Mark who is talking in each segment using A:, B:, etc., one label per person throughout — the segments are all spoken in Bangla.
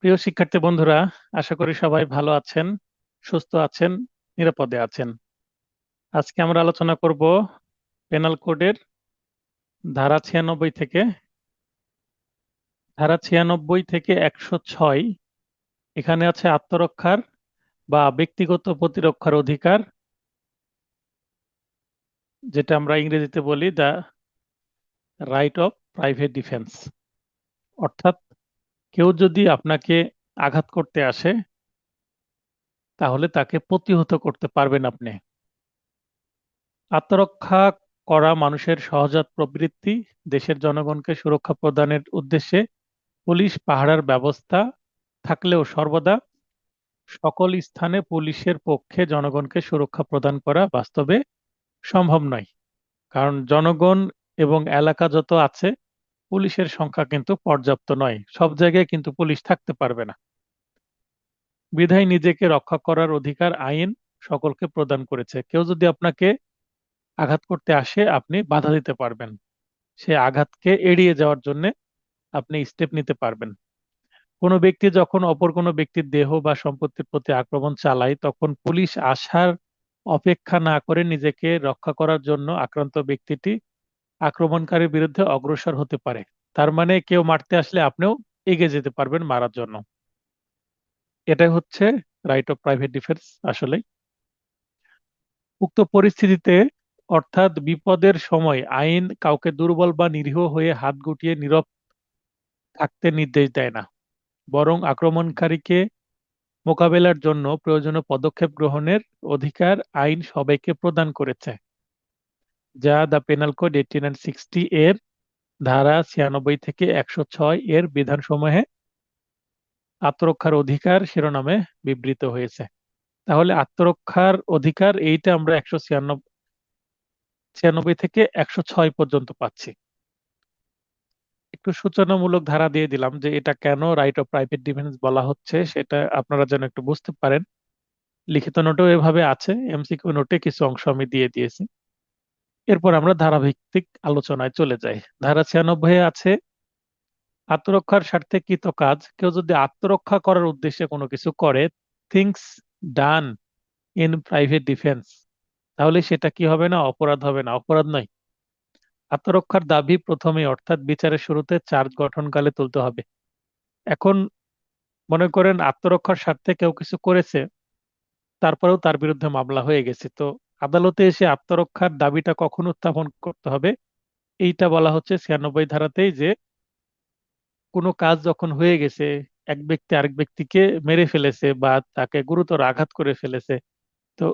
A: প্রিয় শিক্ষার্থী বন্ধুরা, আশা করি সবাই ভালো আছেন, সুস্থ আছেন, নিরাপদে আছেন। আজকে আমরা আলোচনা করব পেনাল কোডের ধারা 96 থেকে 106। এখানে আছে আত্মরক্ষার বা ব্যক্তিগত প্রতিরক্ষার অধিকার, যেটা আমরা ইংরেজিতে বলি the right of private defence. অর্থাৎ কেউ যদি আপনাকে আঘাত করতে আসে, তাহলে তাকে প্রতিহত করতে পারবেন আপনি। আত্মরক্ষা করা মানুষের সহজাত প্রবৃত্তি। দেশের জনগণকে সুরক্ষা প্রদানের উদ্দেশ্যে পুলিশ পাহারার ব্যবস্থা থাকলেও সর্বদা সকল স্থানে পুলিশের পক্ষে জনগণকে সুরক্ষা প্রদান করা বাস্তবে সম্ভব নয়। কারণ জনগণ এবং এলাকা যত আছে, পুলিশের সংখ্যা কিন্তু পর্যাপ্ত নয়, সব জায়গায় কিন্তু পুলিশ থাকতে পারবে না। বিধায় নিজেকে রক্ষা করার অধিকার আইন সকলকে প্রদান করেছে। কেউ যদি আপনাকে আঘাত করতে আসে, আপনি বাধা দিতে পারবেন। সে আঘাতকে এড়িয়ে যাওয়ার জন্য আপনি স্টেপ নিতে পারবেন। কোনো ব্যক্তি যখন অপর কোনো ব্যক্তির দেহ বা সম্পত্তির প্রতি আক্রমণ চালায়, তখন পুলিশ আসার অপেক্ষা না করে নিজেকে রক্ষা করার জন্য আক্রান্ত ব্যক্তিটি আক্রমণকারীর বিরুদ্ধে অগ্রসর হতে পারে। তার মানে কেউ মারতে আসলে আপনিও এগিয়ে যেতে পারবেন মারার জন্য। এটাই হচ্ছে রাইট অফ প্রাইভেট ডিফেন্স। আসলে উক্ত পরিস্থিতিতে, অর্থাৎ বিপদের সময়, আইন কাউকে দুর্বল বা নিরীহ হয়ে হাত গুটিয়ে নীরব থাকতে নির্দেশ দেয় না, বরং আক্রমণকারীকে মোকাবেলার জন্য প্রয়োজনীয় পদক্ষেপ গ্রহণের অধিকার আইন সবাইকে প্রদান করেছে, যা দ্য পেনাল কোড 1860 এর ধারা 96 থেকে 106 এর বিধানসমূহে আত্মরক্ষার অধিকার শিরোনামে বিবৃত হয়েছে। তাহলে আত্মরক্ষার অধিকার এইটা আমরা 96 থেকে 106 পর্যন্ত পাচ্ছি। একটু সূচনামূলক ধারা দিয়ে দিলাম যে এটা কেন রাইট অফ প্রাইভেট ডিফেন্স বলা হচ্ছে, সেটা আপনারা যেন একটু বুঝতে পারেন। লিখিত নোটেও এভাবে আছে, এমসিকিউ নোটে কিছু অংশ আমি দিয়ে দিয়েছি। এরপর আমরা ধারাভিত্তিক আলোচনায় চলে যাই। ধারা 96 আছে, আত্মরক্ষার স্বার্থে কৃত কাজ। কেউ যদি আত্মরক্ষা করার উদ্দেশ্যে কোনো কিছু করে, things done in private defence, তাহলে সেটা কি হবে না? অপরাধ হবে না, অপরাধ নয়। আত্মরক্ষার দাবি প্রথমে, অর্থাৎ বিচারের শুরুতে চার্জ গঠনকালে তুলতে হবে। এখন মনে করেন আত্মরক্ষার স্বার্থে কেউ কিছু করেছে, তারপরেও তার বিরুদ্ধে মামলা হয়ে গেছে, তো আদালতে এসে আত্মরক্ষার দাবিটা কখন উত্থাপন করতে হবে? এইটা বলা হচ্ছে 96 ধারাতেই, যে কোনো কাজ যখন হয়ে গেছে, এক ব্যক্তি আরেক ব্যক্তিকে মেরে ফেলেছে বা তাকে গুরুতর আঘাত করে ফেলেছে, তো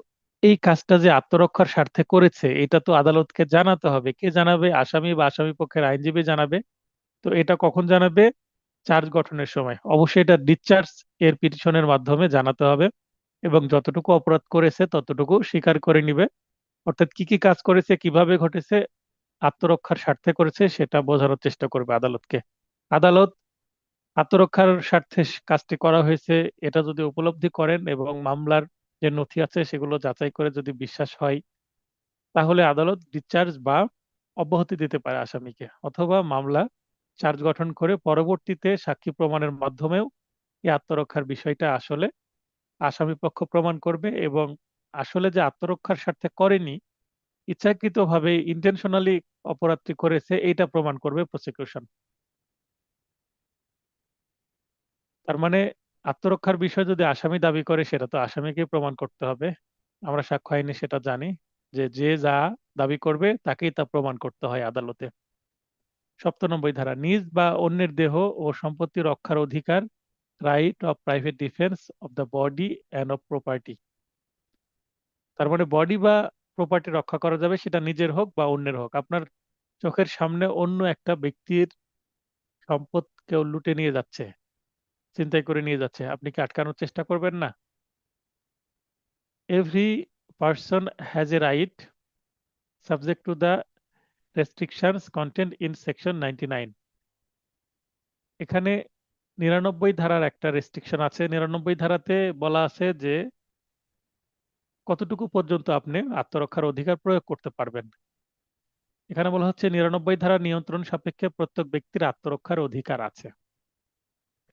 A: এই কাজটা যে আত্মরক্ষার স্বার্থে করেছে, এটা তো আদালতকে জানাতে হবে। কে জানাবে? আসামি বা আসামি পক্ষের আইনজীবী জানাবে। তো এটা কখন জানাবে? চার্জ গঠনের সময়। অবশ্যই এটা ডিসচার্জ এর পিটিশনের মাধ্যমে জানাতে হবে, এবং যতটুকু অপরাধ করেছে ততটুকু স্বীকার করে নিবে। অর্থাৎ কি কি কাজ করেছে, কিভাবে ঘটেছে, আত্মরক্ষার স্বার্থে করেছে, সেটা বোঝানোর চেষ্টা করবে আদালতকে। আদালত আত্মরক্ষার স্বার্থে কাজটি করা হয়েছে এটা যদি উপলব্ধি করেন এবং মামলার যে নথি আছে সেগুলো যাচাই করে যদি বিশ্বাস হয়, তাহলে আদালত ডিসচার্জ বা অব্যাহতি দিতে পারে আসামিকে, অথবা মামলা চার্জ গঠন করে পরবর্তীতে সাক্ষী প্রমাণের মাধ্যমেও এই আত্মরক্ষার বিষয়টা আসলে আসামি পক্ষ প্রমাণ করবে, এবং আসলে যে আত্মরক্ষার স্বার্থে করেনি, ইচ্ছাকৃতভাবে ইন্টেনশনালি অপরাধটি করেছে, এইটা প্রমাণ করবে প্রসিকিউশন। তার মানে আত্মরক্ষার বিষয় যদি আসামি দাবি করে, সেটা তো আসামিকে প্রমাণ করতে হবে। আমরা সাক্ষ্য আইনে সেটা জানি, যে যে যা দাবি করবে তাকেই তা প্রমাণ করতে হয় আদালতে। 97 ধারা, নিজ বা অন্যের দেহ ও সম্পত্তি রক্ষার অধিকার, right of private defence of the body and of property. তার মানে বডি বা প্রপার্টি রক্ষা করা যাবে, সেটা নিজের হোক বা অন্যের হোক। আপনার চোখের সামনে অন্য একটা ব্যক্তির সম্পদ কেউ লুটে নিয়ে যাচ্ছে, ছিনতাই করে নিয়ে যাচ্ছে, আপনি কি আটকানোর চেষ্টা করবেন না? Every person has a right subject to the restrictions contained in section 99। এখানে 99 ধারার একটা রেস্ট্রিকশন আছে। 99 ধারাতে বলা আছে যে কতটুকু পর্যন্ত আপনি আত্মরক্ষার অধিকার প্রয়োগ করতে পারবেন। এখানে বলা হচ্ছে 99 ধারা নিয়ন্ত্রণ সাপেক্ষে প্রত্যেক ব্যক্তির আত্মরক্ষার অধিকার আছে।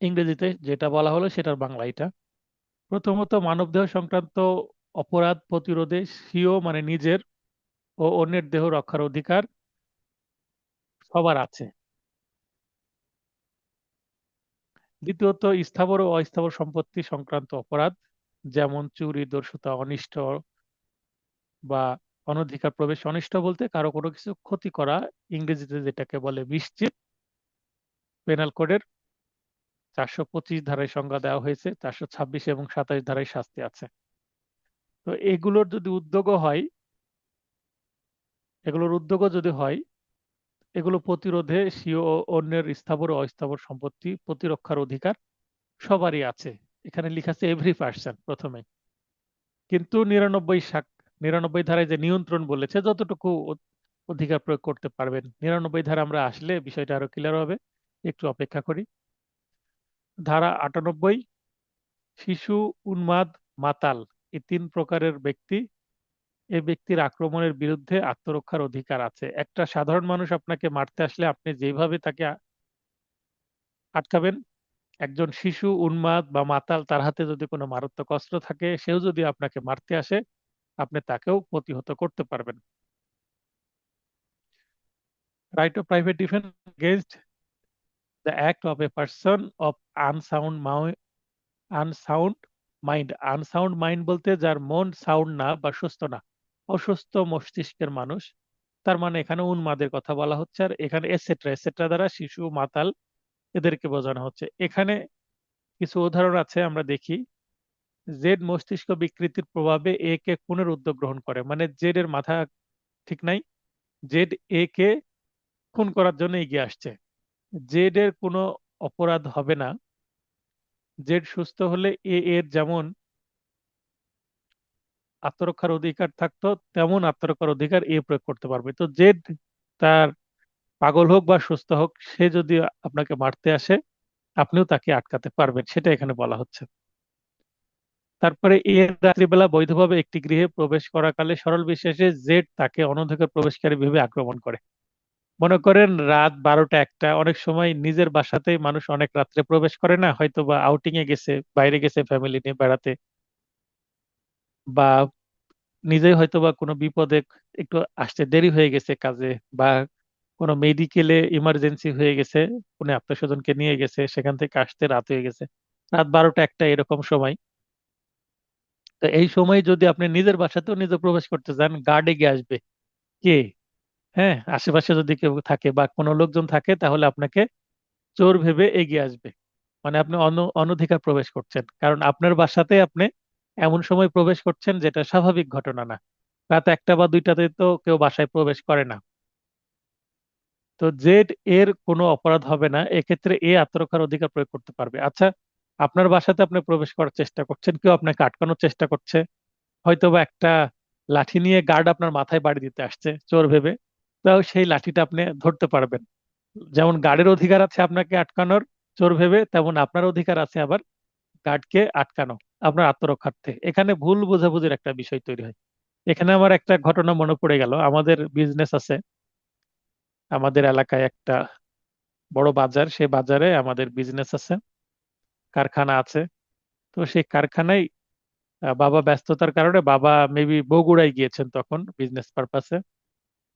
A: ইংরেজিতে যেটা বলা হলো সেটার বাংলা এটা। প্রথমত, মানবদেহ সংক্রান্ত অপরাধ প্রতিরোধে স্বীয় মানে নিজের ও অন্যের দেহ রক্ষার অধিকার সবার আছে। দ্বিতীয়ত, স্থাবর ও অস্থাবর সম্পত্তি সংক্রান্ত অপরাধ, যেমন চুরি, দস্যুতা, অনিষ্ট বা অনধিকার প্রবেশ। অনিষ্ট বলতে কারো কোনো কিছু ক্ষতি করা, ইংরেজিতে যেটাকে বলে মিসচিফ। পেনাল কোডের 425 ধারায় সংজ্ঞা দেওয়া হয়েছে, 426 এবং 27 ধারায় শাস্তি আছে। তো এগুলোর যদি উদ্যোগও হয়, এগুলো প্রতিরোধে স্বীয় ও অন্যের স্থাবর ও অস্থাবর সম্পত্তি প্রতিরক্ষার অধিকার সবারই আছে। এখানে লেখা আছে এভরি পার্সন প্রথমে। কিন্তু 99 ধারায় যে নিয়ন্ত্রণ বলেছে, যতটুকু অধিকার প্রয়োগ করতে পারবেন। 99 ধারা আমরা আসলে বিষয়টা আরো ক্লিয়ার হবে, একটু অপেক্ষা করি। ধারা 98, শিশু, উন্মাদ, মাতাল, এই তিন প্রকারের ব্যক্তি, এই ব্যক্তির আক্রমণের বিরুদ্ধে আত্মরক্ষার অধিকার আছে। একটা সাধারণ মানুষ আপনাকে মারতে আসলে আপনি যেভাবে তাকে আটকাবেন, একজন শিশু, উন্মাদ বা মাতাল, তার হাতে যদি কোনো মারাত্মক অস্ত্র থাকে, সেও যদি আপনাকে মারতে আসে, আপনি তাকেও প্রতিহত করতে পারবেন। Right of private defence against the act of a person of unsound unsound mind. Unsound mind বলতে যার মন সাউন্ড না বা সুস্থ না, অসুস্থ মস্তিষ্কের মানুষ, তার মানে এখানে উন্মাদের কথা বলা হচ্ছে। আর এখানে এসেট্রা এসেট্রা দ্বারা শিশু, মাতাল, এদেরকে বোঝানো হচ্ছে। এখানে কিছু উদাহরণ আছে, আমরা দেখি। জেড মস্তিষ্ক বিকৃতির প্রভাবে এ কে খুনের উদ্যোগ গ্রহণ করে, মানে জেড এর মাথা ঠিক নাই, জেড এ কে খুন করার জন্য এগিয়ে আসছে। জেড এর কোনো অপরাধ হবে না। জেড সুস্থ হলে এ এর যেমন আত্মরক্ষার অধিকার থাকতো, তেমন আত্মরক্ষার অধিকার এ প্রয়োগ করতে পারবে। তো জেড, তার পাগল হোক বা সুস্থ হোক, সে যদি আপনাকে মারতে আসে, আপনিও তাকে আটকাতে পারবেন, সেটা এখানে বলা হচ্ছে। তারপরে এর রাত্রিবেলা বৈধভাবে একটি গৃহে প্রবেশ করাকালে সরল বিশ্বাসে জেড তাকে অনধিকার প্রবেশকারী ভেবে আক্রমণ করে। মনে করেন রাত 12টা 1টা, অনেক সময় নিজের বাসাতেই মানুষ অনেক রাত্রে প্রবেশ করে না, হয়তো বা আউটিং এ গেছে, বাইরে গেছে ফ্যামিলি নিয়ে বেড়াতে, বা নিজেই হয়তো বা কোনো বিপদে একটু আসতে দেরি হয়ে গেছে কাজে, বা কোনো মেডিকেলে ইমার্জেন্সি হয়ে গেছে, কোনো আত্মীয় স্বজনকে নিয়ে গেছে, সেখান থেকে আসতে রাত হয়ে গেছে, রাত 12টা 1টা এরকম সময়। তো এই সময় যদি আপনি নিজের বাসাতেও নিজে প্রবেশ করতে চান, গার্ড এগিয়ে আসবে। কে? হ্যাঁ, আশেপাশে যদি কেউ থাকে বা কোনো লোকজন থাকে, তাহলে আপনাকে চোর ভেবে এগিয়ে আসবে। মানে আপনি অনধিকার প্রবেশ করছেন, কারণ আপনার বাসাতে আপনি এমন সময় প্রবেশ করছেন যেটা স্বাভাবিক ঘটনা না। রাত 1টা বা 2টাতে তো কেউ বাসায় প্রবেশ করে না। তো জেড এর কোনো অপরাধ হবে না, এক্ষেত্রে এ আত্মরক্ষার অধিকার প্রয়োগ করতে পারবে। আচ্ছা, আপনার বাসাতে আপনি প্রবেশ করার চেষ্টা করছেন, কেউ আপনাকে আটকানোর চেষ্টা করছে, হয়তো বা একটা লাঠি নিয়ে গার্ড আপনার মাথায় বাড়ি দিতে আসছে চোর ভেবে, তাও সেই লাঠিটা আপনি ধরতে পারবেন। যেমন গার্ডের অধিকার আছে আপনাকে আটকানোর চোর ভেবে, তেমন আপনার অধিকার আছে আবার গার্ডকে আটকানো আপনার আত্মরক্ষার্থে। এখানে ভুল বোঝাবুঝির একটা বিষয় তৈরি হয়। এখানে আমার একটা ঘটনা মনে পড়ে গেল। আমাদের বিজনেস আছে, আমাদের এলাকায় একটা বড় বাজার, সেই বাজারে আমাদের বিজনেস আছে, কারখানা আছে। তো সেই কারখানায় বাবা ব্যস্ততার কারণে, বাবা মেবি বগুড়ায় গিয়েছেন তখন বিজনেস পারপাসে,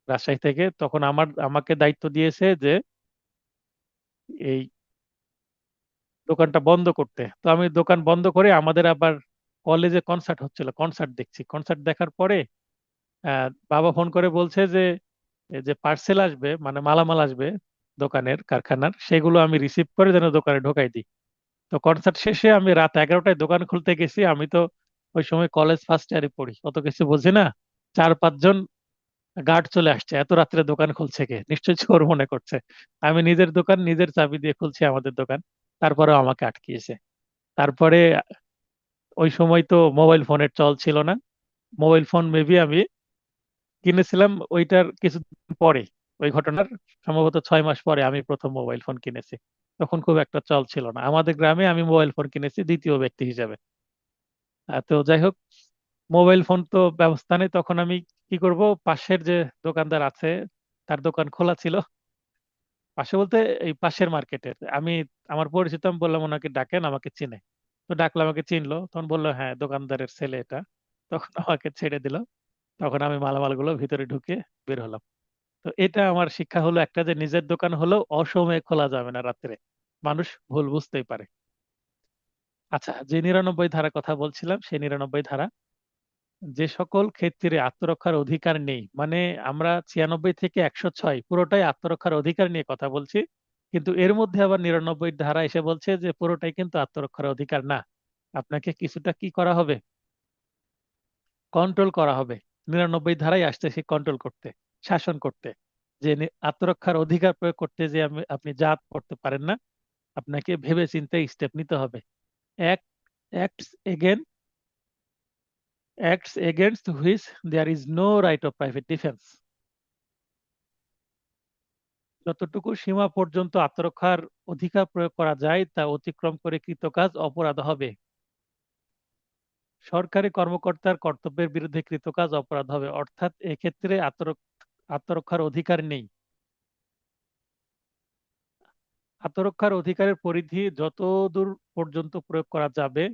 A: রাজশাহী থেকে। তখন আমাকে দায়িত্ব দিয়েছে যে এই দোকানটা বন্ধ করতে। তো আমি দোকান বন্ধ করে, আমাদের আবার কলেজে কনসার্ট হচ্ছিল, কনসার্ট দেখছি। কনসার্ট দেখার পরে বাবা ফোন করে বলছে যে এই যে পার্সেল আসবে, মানে মালামাল আসবে দোকানের, কারখানার, সেগুলো আমি রিসিভ করে যেন দোকানে ঢোকাই দিই। তো কনসার্ট শেষে আমি রাত 11টায় দোকান খুলতে গেছি। আমি তো ওই সময় কলেজ ফার্স্ট ইয়ারে পড়ি, অত কিছু বুঝি না। 4-5 জন গার্ড চলে আসছে, এত রাত্রে দোকান খুলছে কে, নিশ্চয়ই চোর মনে করছে। আমি নিজের দোকান নিজের চাবি দিয়ে খুলছি, আমাদের দোকান। তারপরেও আমাকে আটকিয়েছে। তারপরে ওই সময় তো মোবাইল ফোনের চল ছিল না। মোবাইল ফোন মেবি আমি কিনেছিলাম ওইটার কিছুদিন পরে, ওই ঘটনার সম্ভবত 6 মাস পরে আমি প্রথম মোবাইল ফোন কিনেছি। তখন খুব একটা চল ছিল না আমাদের গ্রামে, আমি মোবাইল ফোন কিনেছি দ্বিতীয় ব্যক্তি হিসেবে। তো যাই হোক, মোবাইল ফোন তো ব্যবস্থা নেই, তখন আমি কি করব, পাশের যে দোকানদার আছে তার দোকান খোলা ছিল পাশে বলতে এই পাশের মার্কেটের। আমি আমার পরিচিত, আমি বললাম ওনাকে ডাকেন, আমাকে চিনে। তো ডাকলাম, আমাকে চিনলো, তখন বললো হ্যাঁ দোকানদারের ছেলে এটা। তখন আমাকে ছেড়ে দিল। তখন আমি মালামাল গুলো ভিতরে ঢুকে বের হলাম। তো এটা আমার শিক্ষা হলো একটা, যে নিজের দোকান হলেও অসময়ে খোলা যাবে না রাত্রে। মানুষ ভুল বুঝতেই পারে। আচ্ছা, যে 99 ধারা কথা বলছিলাম, সেই 99 ধারা, যে সকল ক্ষেত্রে আত্মরক্ষার অধিকার নেই, মানে আমরা 96 থেকে 106 পুরোটাই আত্মরক্ষার অধিকার নিয়ে কথা বলছি, কিন্তু এর মধ্যে আবার 99 ধারা এসে বলছে যে পুরোটাই কিন্তু আত্মরক্ষার অধিকার না। আপনাকে কিছুটা কি করা হবে? কন্ট্রোল করা হবে। 99 ধারাই আসছে সে কন্ট্রোল করতে, শাসন করতে, যে আত্মরক্ষার অধিকার প্রয়োগ করতে, যে আপনি যা করতে পারেন না, আপনাকে ভেবে চিন্তে স্টেপ নিতে হবে। Act acts again acts against which there is no right of private defense। যতটুকু সীমা পর্যন্ত আত্মরক্ষার অধিকার প্রয়োগ করা যায় তা অতিক্রম করে কৃত কাজ অপরাধ হবে। সরকারি কর্মকর্তার কর্তব্যের বিরুদ্ধে কৃত কাজ অপরাধ হবে, অর্থাৎ এক্ষেত্রে আত্মরক্ষার অধিকার নেই। আত্মরক্ষার অধিকারের পরিধি যত দূর পর্যন্ত প্রয়োগ করা যাবে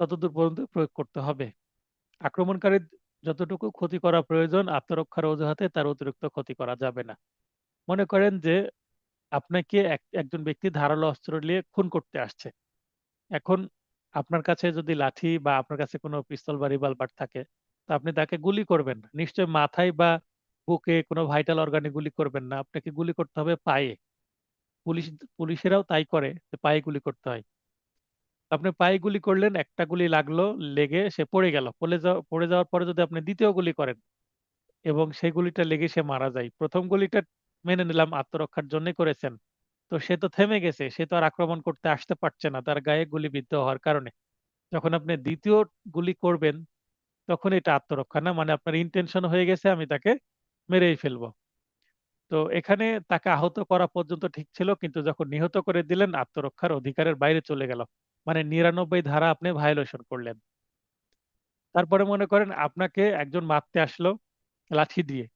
A: ততদূর পর্যন্ত প্রয়োগ করতে হবে। আক্রমণকারীর যতটুকু ক্ষতি করা প্রয়োজন আত্মরক্ষার অজুহাতে তার অতিরিক্ত ক্ষতি করা যাবে না। মনে করেন যে আপনাকে একজন ব্যক্তি ধারালো অস্ত্র নিয়ে খুন করতে আসছে। এখন আপনার কাছে যদি লাঠি বা আপনার কাছে কোনো পিস্তল বা রিভলভার থাকে, তো আপনি তাকে গুলি করবেন না। নিশ্চয় মাথায় বা বুকে কোনো ভাইটাল অর্গানে গুলি করবেন না, আপনাকে গুলি করতে হবে পায়ে। পুলিশ পুলিশেরাও তাই করে, যে পায়ে গুলি করতে হয়। আপনি পায়ে গুলি করলেন, একটা গুলি লাগলো, লেগে সে পড়ে গেল। পড়ে যাওয়ার পরে যদি আপনি দ্বিতীয় গুলি করেন এবং সেই গুলিটা লেগে সে মারা যায়, প্রথম গুলিটা মেনে নিলাম আত্মরক্ষার জন্য করেছেন, তো সে তো থেমে গেছে, সে তো আর আক্রমণ করতে আসতে পারছে না তার গায়ে গুলিবিদ্ধ হওয়ার কারণে। যখন আপনি দ্বিতীয় গুলি করবেন, তখন এটা আত্মরক্ষা না, মানে আপনার ইন্টেনশন হয়ে গেছে আমি তাকে মেরেই ফেলবো। তো এখানে তাকে আহত করা পর্যন্ত ঠিক ছিল, কিন্তু যখন নিহত করে দিলেন আত্মরক্ষার অধিকারের বাইরে চলে গেল, মানে 99 ধারা আপনি ভায়োলেশন করলেন। তারপরে মনে করেন আপনাকে একজন মারতে আসলো লাঠি দিয়ে,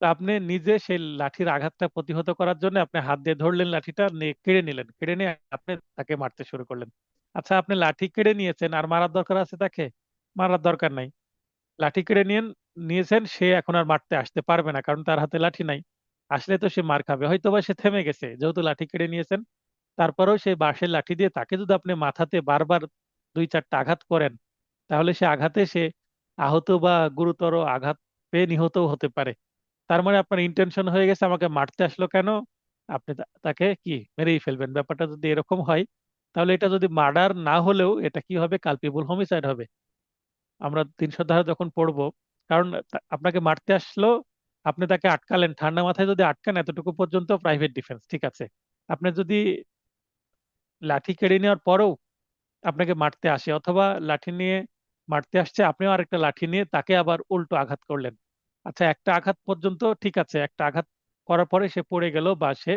A: তো আপনি নিজে সেই লাঠির আঘাতটা প্রতিহত করার জন্য আপনি হাত দিয়ে ধরলেন, লাঠিটা নিয়ে কেড়ে নিলেন, কেড়ে নিয়ে আপনি তাকে মারতে শুরু করলেন। আচ্ছা, আপনি লাঠি কেড়ে নিয়েছেন, আর মারার দরকার আছে তাকে? মারার দরকার নাই। লাঠি কেড়ে নিয়েছেন, সে এখন আর মারতে আসতে পারবে না, কারণ তার হাতে লাঠি নাই। আসলে তো সে মার খাবে, হয়তো বা সে থেমে গেছে যেহেতু লাঠি কেড়ে নিয়েছেন। তারপরেও সেই বাঁশের লাঠি দিয়ে তাকে যদি আপনি মাথাতে বারবার 2-4টা আঘাত করেন, তাহলে সে আঘাতে সে আহত বা গুরুতর আঘাত পেয়ে নিহতও হতে পারে। তার মানে আপনার ইন্টেনশন হয়ে গেছে আমাকে মারতে আসলো কেন, আপনি তাকে কি মেরেই ফেলবেন। ব্যাপারটা যদি এরকম হয়, তাহলে এটা যদি মার্ডার না হলেও এটা কি হবে, কালপেবল হোমিসাইড হবে। আমরা 300 ধারা যখন পড়বো, কারণ আপনাকে মারতে আসলো, আপনি তাকে আটকালেন, ঠান্ডা মাথায় যদি আটকান এতটুকু পর্যন্ত প্রাইভেট ডিফেন্স ঠিক আছে। আপনি যদি লাঠি কেড়ে নেওয়ার পরেও আপনাকে মারতে আসে, অথবা লাঠি নিয়ে মারতে আসছে, আপনিও আরেকটা লাঠি নিয়ে তাকে আবার উল্টো আঘাত করলেন, আচ্ছা একটা আঘাত পর্যন্ত ঠিক আছে, একটা আঘাত করার পরে সে পড়ে গেল বা সে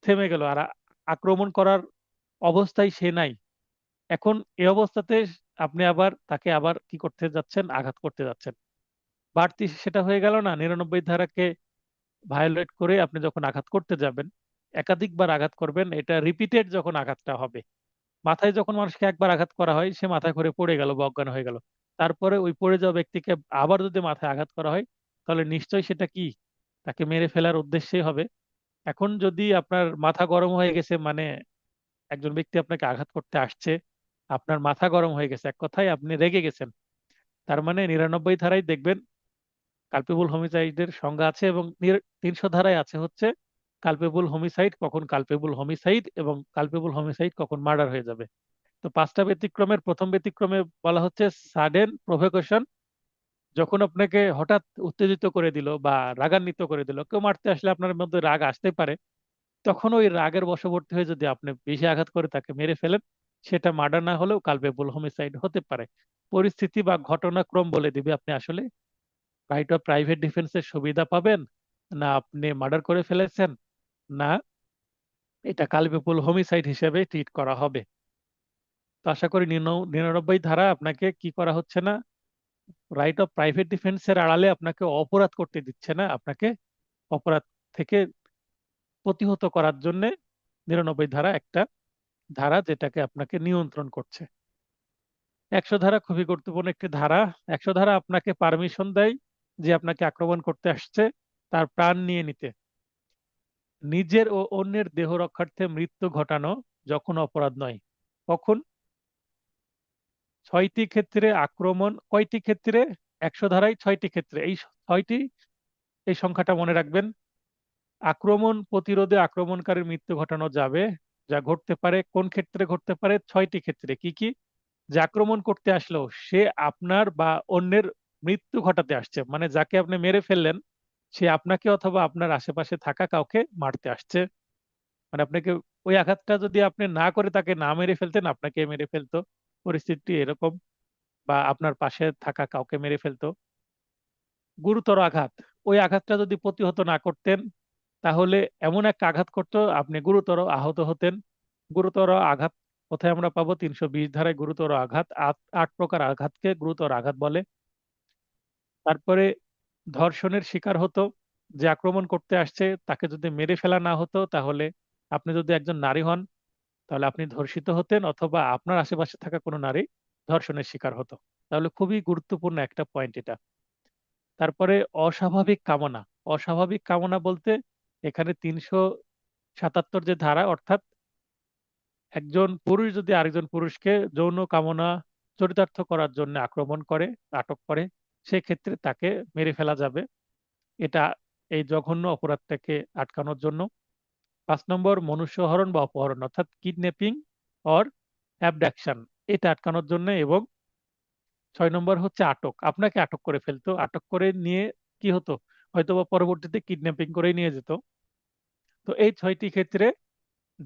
A: থেমে গেল, আর আক্রমণ করার অবস্থায় সে নাই। এখন এই অবস্থাতে আপনি আবার তাকে আবার কি করতে যাচ্ছেন, আঘাত করতে যাচ্ছেন। বাড়তি সেটা হয়ে গেল না, 99 ধারাকে ভায়োলেট করে আপনি যখন আঘাত করতে যাবেন, একাধিকবার আঘাত করবেন, এটা রিপিটেড যখন আঘাতটা হবে। মাথায় যখন মানুষকে একবার আঘাত করা হয়, সে মাথায় করে পড়ে গেল বা অজ্ঞান হয়ে গেল, তারপরে ওই পড়ে যাওয়া ব্যক্তিকে আবার যদি মাথায় আঘাত করা হয়, তাহলে নিশ্চয়ই সেটা কি, তাকে মেরে ফেলার উদ্দেশ্যেই হবে। এখন যদি আপনার মাথা গরম হয়ে গেছে, মানে একজন ব্যক্তি আপনাকে আঘাত করতে আসছে, আপনার মাথা গরম হয়ে গেছে, এক কথায় আপনি রেগে গেছেন, তার মানে 99 ধারায় দেখবেন কালপেবল হোমিসাইডের সংজ্ঞা আছে, এবং 300 ধারায় আছে হচ্ছে কালপেবল হোমিসাইড কখন কালপেবল হোমিসাইড, এবং কালপেবল হোমিসাইড কখন মার্ডার হয়ে যাবে। তো 5টা ব্যতিক্রমের প্রথম ব্যতিক্রমে বলা হচ্ছে সাডেন প্রভোকেশন, যখন আপনাকে হঠাৎ উত্তেজিত করে দিল বা রাগান্বিত করে দিল, কেউ মারতে আসলে আপনার মধ্যে রাগ আসতে পারে, তখন ওই রাগের বশবর্তী হয়ে যদি আপনি বেশি আঘাত করে তাকে মেরে ফেলেন, সেটা মার্ডার না হলেও কালপেবল হোমিসাইড হতে পারে। পরিস্থিতি বা ঘটনাক্রম বলে দিবে আপনি আসলে রাইট অফ প্রাইভেট ডিফেন্সের সুবিধা পাবেন, না আপনি মার্ডার করে ফেলেছেন, না এটা কালপেবল হোমিসাইড হিসেবে ট্রিট করা হবে। তো আশা করি 99 ধারা আপনাকে কি করা হচ্ছে না, রাইট অফ প্রাইভেট ডিফেন্সের আড়ালে আপনাকে অপরাধ করতে দিচ্ছে না, আপনাকে অপরাধ থেকে প্রতিহত করার জন্য 99 ধারা একটা ধারা যেটাকে আপনাকে নিয়ন্ত্রণ করছে। 100 ধারা খুবই গুরুত্বপূর্ণ একটি ধারা। 100 ধারা আপনাকে পারমিশন দেয় যে আপনাকে আক্রমণ করতে আসছে তার প্রাণ নিয়ে নিতে। নিজের ও অন্যের দেহ রক্ষার্থে মৃত্যু ঘটানো যখন অপরাধ নয়। কখন? 6টি ক্ষেত্রে আক্রমণ, কয়টি ক্ষেত্রে? 100 ধারায় 6টি ক্ষেত্রে। এই 6টি, এই সংখ্যাটা মনে রাখবেন। আক্রমণ প্রতিরোধে আক্রমণকারীর মৃত্যু ঘটানো যাবে, যা ঘটতে পারে কোন ক্ষেত্রে ঘটতে পারে? 6টি ক্ষেত্রে। কি কি? যে আক্রমণ করতে আসলো সে আপনার বা অন্যের মৃত্যু ঘটাতে আসছে, মানে যাকে আপনি মেরে ফেললেন সে আপনাকে অথবা আপনার আশেপাশে থাকা কাউকে মারতে আসছে। মানে আপনাকে ওই আঘাতটা যদি আপনি না করে তাকে না মেরে ফেলতেন, আপনাকে মেরে ফেলতো, পরিস্থিতি এরকম। বা আপনার পাশে থাকা কাউকে মেরে ফেলতো। গুরুতর আঘাত, ওই আঘাতটা যদি প্রতিহত না করতেন তাহলে এমন একটা আঘাত করতো আপনি গুরুতর আহত হতেন। গুরুতর আঘাত কোথায় আমরা পাবো? 320 ধারায় গুরুতর আঘাত, 8 প্রকার আঘাতকে গুরুতর আঘাত বলে। তারপরে ধর্ষণের শিকার হতো, যে আক্রমণ করতে আসছে তাকে যদি মেরে ফেলা না হতো তাহলে, আপনি যদি একজন নারী হন তাহলে আপনি ধর্ষিত হতেন অথবা আপনার আশেপাশে থাকা কোনো নারী ধর্ষণের শিকার হতো। তাহলে খুবই গুরুত্বপূর্ণ একটা পয়েন্ট এটা। তারপরে অস্বাভাবিক কামনা। অস্বাভাবিক কামনা বলতে এখানে 377 যে ধারা, অর্থাৎ একজন পুরুষ যদি আরেকজন পুরুষকে যৌন কামনা চরিতার্থ করার জন্য আক্রমণ করে, আটক করে, সেক্ষেত্রে তাকে মেরে ফেলা যাবে। এটা এই জঘন্য অপরাধটাকে আটকানোর জন্য। 5 নম্বর মনুষ্যহরণ বা অপহরণ, অর্থাৎ কিডন্যাপিং অর অ্যাবডাকশন, এটা আটকানোর জন্য। এবং 6 নম্বর হচ্ছে আটক, আপনাকে আটক করে ফেলতো, আটক করে নিয়ে কি হতো, হয়তোবা পরবর্তীতে কিডন্যাপিং করেই নিয়ে যেত। তো এই 6টি ক্ষেত্রে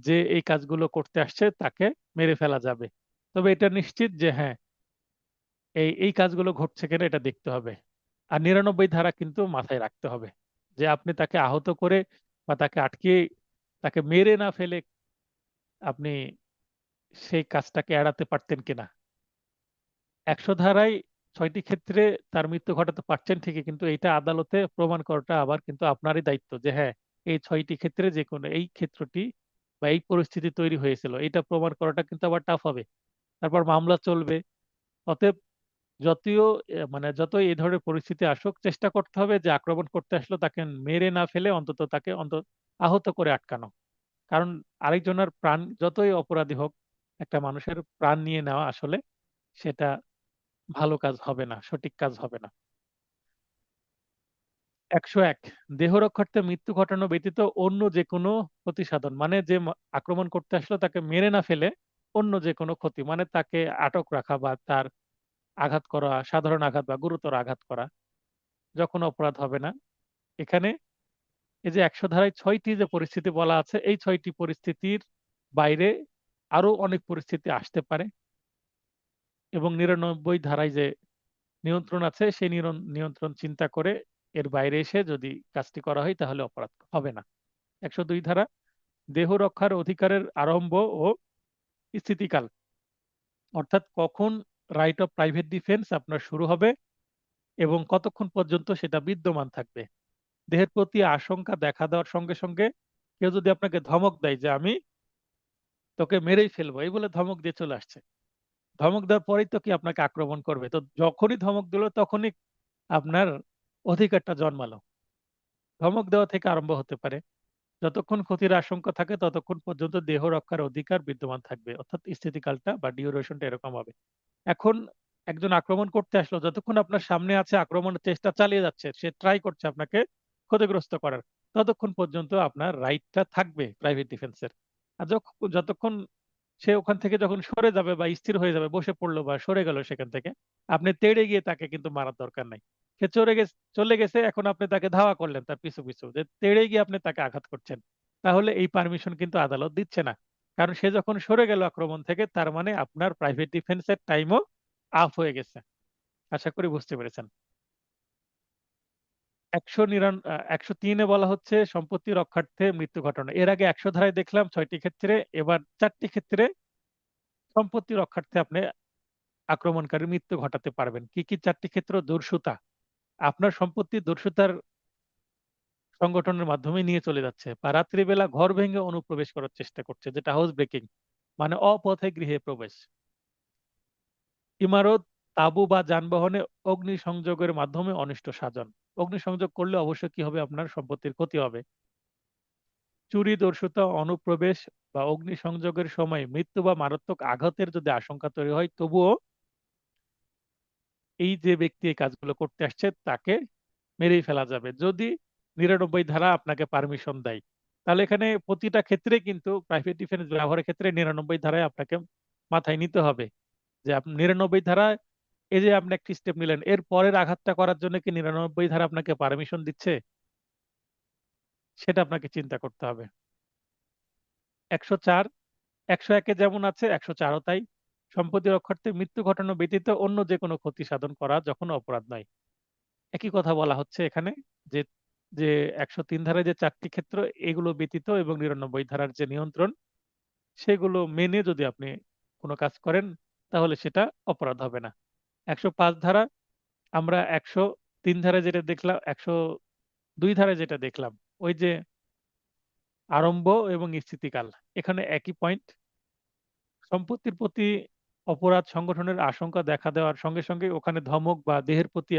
A: যে এই কাজগুলো করতে আসছে তাকে মেরে ফেলা যাবে। তবে এটা নিশ্চিত যে হ্যাঁ, এই এই কাজগুলো ঘটছে কিনা এটা দেখতে হবে। আর 99 ধারা কিন্তু মাথায় রাখতে হবে, যে আপনি তাকে আহত করে বা তাকে আটকে, তাকে মেরে না ফেলে আপনি সেই কাজটাকে এড়াতে পারতেন কিনা। 100 ধারায় 6টি ক্ষেত্রে তার মৃত্যু ঘটাতে পারছেন ঠিকই, কিন্তু এইটা আদালতে প্রমাণ করাটা আবার কিন্তু আপনারই দায়িত্ব, যে হ্যাঁ এই 6টি ক্ষেত্রে যে কোনো এই ক্ষেত্রটি বা এই পরিস্থিতি তৈরি হয়েছিল, এটা প্রমাণ করাটা কিন্তু আবার টাফ হবে। তারপর মামলা চলবে। অতএব যতই মানে যতই এই ধরনের পরিস্থিতি আসুক, চেষ্টা করতে হবে যে আক্রমণ করতে আসলো তাকে মেরে না ফেলে অন্তত তাকে আহত করে আটকানো। কারণ আরেকজনের প্রাণ, যতই অপরাধী হোক, একটা মানুষের প্রাণ নিয়ে নেওয়া আসলে সেটা ভালো কাজ হবে না, সঠিক কাজ হবে না। 101 দেহ রক্ষার্থে মৃত্যু ঘটানো ব্যতীত অন্য যে কোনো ক্ষতি সাধন, মানে যে আক্রমণ করতে আসলো তাকে মেরে না ফেলে অন্য যে কোনো ক্ষতি, মানে তাকে আটক রাখা বা তার আঘাত করা, সাধারণ আঘাত বা গুরুতর আঘাত করা, যখন অপরাধ হবে না। এখানে এই যে 100 ধারায় 6টি যে পরিস্থিতি বলা আছে, এই 6টি পরিস্থিতির বাইরে আরো অনেক পরিস্থিতি আসতে পারে। এবং 99 ধারায় যে নিয়ন্ত্রণ আছে সেই নিয়ন্ত্রণ চিন্তা করে এর বাইরে এসে যদি কাজটি করা হয় তাহলে অপরাধ হবে না। 102 ধারা দেহ রক্ষার অধিকারের আরম্ভ ও স্থিতিকাল, অর্থাৎ কখন রাইট অফ প্রাইভেট ডিফেন্স আপনার শুরু হবে এবং কতক্ষণ পর্যন্ত সেটা বিদ্যমান থাকবে। দেহের প্রতি আশঙ্কা দেখা দেওয়ার সঙ্গে সঙ্গে কেউ যদি আপনাকে ধমক দেয় যে আমি তোকে মেরেই ফেলবো, এই বলে ধমক দিয়ে চলে আসছে, ধমক দেওয়ার পরেই তো কি আপনাকে আক্রমণ করবে, তো যখনই ধমক দিল তখনই আপনার অধিকারটা জন্মালো। ধমক দেওয়া থেকে আরম্ভ হতে পারে। যতক্ষণ ক্ষতির আশঙ্কা থাকে ততক্ষণ পর্যন্ত দেহ রক্ষার অধিকার বিদ্যমান থাকবে, অর্থাৎ স্থিতিকালটা বা ডিউরেশনটা এরকম হবে। এখন একজন আক্রমণ করতে আসলো, যতক্ষণ আপনার সামনে আছে আক্রমণের চেষ্টা চালিয়ে যাচ্ছে, সে ট্রাই করছে আপনাকে ক্ষতিগ্রস্ত করার, ততক্ষণ পর্যন্ত আপনার রাইটটা থাকবে প্রাইভেট ডিফেন্সের। আর যতক্ষণ সে ওখান থেকে যখন সরে যাবে বা স্থির হয়ে যাবে, বসে পড়লো বা সরে গেল সেখান থেকে, আপনি তেড়ে গিয়ে তাকে কিন্তু মারার দরকার নাই। সে চলে গেছে, এখন আপনি তাকে ধাওয়া করলেন তার পিছু পিছু, যে তেড়ে গিয়ে আপনি তাকে আঘাত করছেন, তাহলে এই পারমিশন কিন্তু আদালত দিচ্ছে না। কারণ সে যখন সরে গেল আক্রমণ থেকে, তার মানে আপনার প্রাইভেট ডিফেন্সের টাইমও আপ হয়ে গেছে। আশা করি বুঝতে পেরেছেন। 103-এ বলা হচ্ছে সম্পত্তি রক্ষার্থে মৃত্যু ঘটানো। এর আগে 100 ধারায় দেখলাম 6টি ক্ষেত্রে, এবার 4টি ক্ষেত্রে সম্পত্তি রক্ষার্থে আপনি আক্রমণকারী মৃত্যু ঘটাতে পারবেন। কি কি 4টি ক্ষেত্র? দস্যুতা, আপনার সম্পত্তি দস্যুতার সংগঠনের মাধ্যমে নিয়ে চলে যাচ্ছে, বা রাত্রিবেলা ঘর ভেঙে অনুপ্রবেশ করার চেষ্টা করছে, যেটা হাউস ব্রেকিং, মানে অপথে গৃহে প্রবেশ। ইমারত, তাঁবু বা যানবাহনে অগ্নিসংযোগের মাধ্যমে অনিষ্ট সাধন। অগ্নিসংযোগ করলে অবশ্যই কি হবে, আপনার সম্পত্তির ক্ষতি হবে। চুরি, দস্যুতা, অনুপ্রবেশ বা অগ্নিসংযোগের সময় মৃত্যু বা মারাত্মক আঘাতের যদি আশঙ্কা তৈরি হয়, তবুও এই যে ব্যক্তি এই কাজগুলো করতে আসছে তাকে মেরেই ফেলা যাবে, যদি 99 ধারা আপনাকে পারমিশন দেয়। তাহলে এখানে প্রতিটা ক্ষেত্রে কিন্তু প্রাইভেট ডিফেন্স ব্যবহারের ক্ষেত্রে 99 ধারায় আপনাকে মাথায় নিতে হবে যে আপনি 99 ধারায়, এই যে আপনি একটি স্টেপ নিলেন, এর পরের আঘাতটা করার জন্য কি 99 ধারা আপনাকে পারমিশন দিচ্ছে, সেটা আপনাকে চিন্তা করতে হবে। 104, 101-এ যেমন আছে 104ও তাই। সম্পত্তি রক্ষার্থে মৃত্যু ঘটানো ব্যতীত অন্য যে কোনো ক্ষতি সাধন করা যখন অপরাধ নয়। একই কথা বলা হচ্ছে এখানে, যে যে 103 ধারায় যে 4টি ক্ষেত্র, এগুলো ব্যতীত এবং 99 ধারার যে নিয়ন্ত্রণ, সেগুলো মেনে যদি আপনি কোনো কাজ করেন, তাহলে সেটা অপরাধ হবে না। 105 ধারা, আমরা 103 ধারায় যেটা দেখলাম, 102 ধারায় যেটা দেখলাম, ওই যে আরম্ভ এবং স্থিতিকাল, এখানে একই পয়েন্ট। সম্পত্তির প্রতি অপরাধ সংগঠনের আশঙ্কা দেখা দেওয়ার সঙ্গে সঙ্গে ওখানে ধমক বা দেহের প্রতি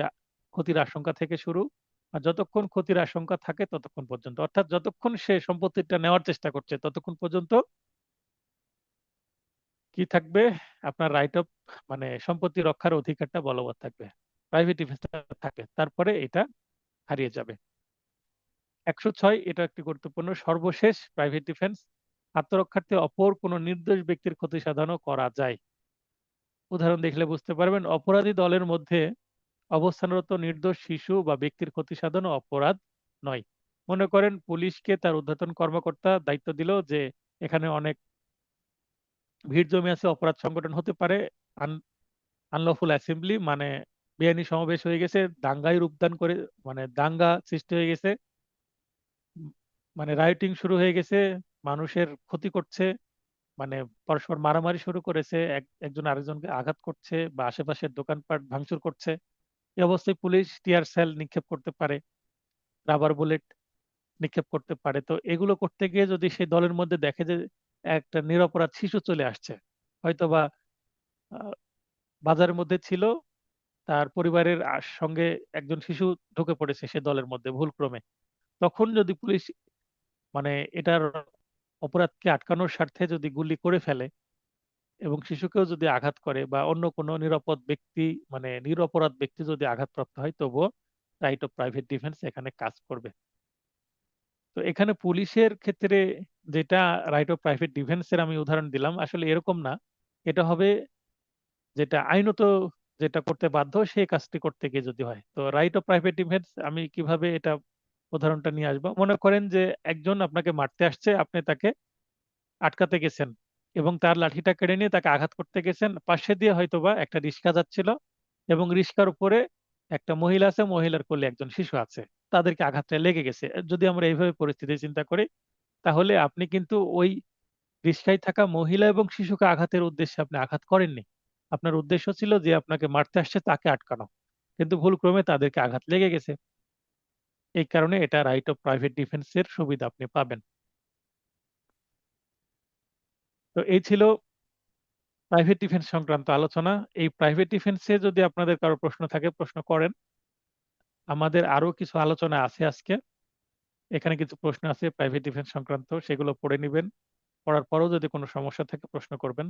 A: ক্ষতির আশঙ্কা থেকে শুরু, আর যতক্ষণ ক্ষতির আশঙ্কা থাকে ততক্ষণ পর্যন্ত, অর্থাৎ যতক্ষণ সে সম্পত্তিটা নেওয়ার চেষ্টা করছে ততক্ষণ পর্যন্ত কি থাকবে, আপনার রাইট অফ, মানে সম্পত্তি রক্ষার অধিকারটা বলবৎ থাকবে, প্রাইভেট ডিফেন্সটা থাকবে, তারপরে এটা হারিয়ে যাবে। 106, এটা একটি গুরুত্বপূর্ণ, সর্বশেষ প্রাইভেট ডিফেন্স। আত্মরক্ষার্থে অপর কোনো নির্দোষ ব্যক্তির ক্ষতি সাধনও করা যায়। উদাহরণ দেখলে বুঝতে পারবেন, অপরাধী দলের মধ্যে অবস্থানরত নির্দোষ শিশু বা ব্যক্তির ক্ষতি সাধন অপরাধ নয়। মনে করেন পুলিশকে তার ঊর্ধ্বতন কর্মকর্তা দায়িত্ব দিল যে এখানে অনেক ভিড় জমে আছে, অপরাধ সংগঠন হতে পারে, আনলফুল অ্যাসেম্বলি, মানে বেআইনি সমাবেশ হয়ে গেছে, দাঙ্গায় রূপদান করে, মানে দাঙ্গা সৃষ্টি হয়ে গেছে, উম, মানে রাইটিং শুরু হয়ে গেছে, মানুষের ক্ষতি করছে, মানে পরস্পর মারামারি শুরু করেছে, একজন আরেকজনকে আঘাত করছে বা আশেপাশের দোকানপাট ভাঙচুর করছে। এই অবস্থায় পুলিশ টিয়ার সেল নিক্ষেপ করতে পারে, রাবার বুলেট নিক্ষেপ করতে পারে। তো এগুলো করতে গিয়ে যদি সেই দলের মধ্যে দেখে যে একটা নিরপরাধ শিশু চলে আসছে, হয়তোবা আহ, বাজারের মধ্যে ছিল, তার পরিবারের সঙ্গে একজন শিশু ঢুকে পড়েছে সে দলের মধ্যে ভুলক্রমে, তখন যদি পুলিশ মানে এটার অপরাধকে আটকানোর স্বার্থে যদি গুলি করে ফেলে এবং শিশুকেও যদি আঘাত করে, বা অন্য কোনো নিরাপদ ব্যক্তি, মানে নিরপরাধ ব্যক্তি যদি আঘাতপ্রাপ্ত হয়, তবুও রাইট অফ প্রাইভেট ডিফেন্স এখানে কাজ করবে। তো এখানে পুলিশের ক্ষেত্রে যেটা রাইট অফ প্রাইভেট ডিফেন্সের আমি উদাহরণ দিলাম, আসলে এরকম না। এটা হবে যেটা আইনত যেটা করতে বাধ্য সেই কাজটি করতে গিয়ে যদি হয়। তো রাইট অফ প্রাইভেট ডিফেন্স আমি কিভাবে এটা উদাহরণটা নিয়ে আসবো, মনে করেন যে একজন আপনাকে মারতে আসছে, আপনি তাকে আটকাতে গেছেন এবং তার লাঠিটা কেড়ে নিয়ে তাকে আঘাত করতে গেছেন, পাশে দিয়ে হয়তোবা একটা রিক্সা যাচ্ছিল এবং রিক্সার উপরে একটা মহিলা আছে, মহিলার কোলে একজন শিশু আছে, তাদেরকে আঘাতটা লেগে গেছে। যদি আমরা এইভাবে পরিস্থিতি চিন্তা করি, তাহলে আপনি কিন্তু ওই রিস্কায় থাকা মহিলা এবং শিশুকে আঘাতের উদ্দেশ্যে আপনি আঘাত করেননি। আপনার উদ্দেশ্য ছিল যে আপনাকে মারতে আসছে তাকে আটকানো, কিন্তু ভুলক্রমে তাদেরকে আঘাত লেগে গেছে। এই কারণে এটা রাইট অফ প্রাইভেট ডিফেন্সের সুবিধা আপনি পাবেন। তো এই ছিল প্রাইভেট ডিফেন্স সংক্রান্ত আলোচনা। এই প্রাইভেট ডিফেন্সে যদি আপনাদের কারো প্রশ্ন থাকে, প্রশ্ন করেন। আমাদের আরো কিছু আলোচনা আছে আজকে, এখানে কিছু প্রশ্ন আছে প্রাইভেট ডিফেন্স সংক্রান্ত, সেগুলো পড়ে নেবেন। পড়ার পরেও যদি কোনো সমস্যা থাকে প্রশ্ন করবেন।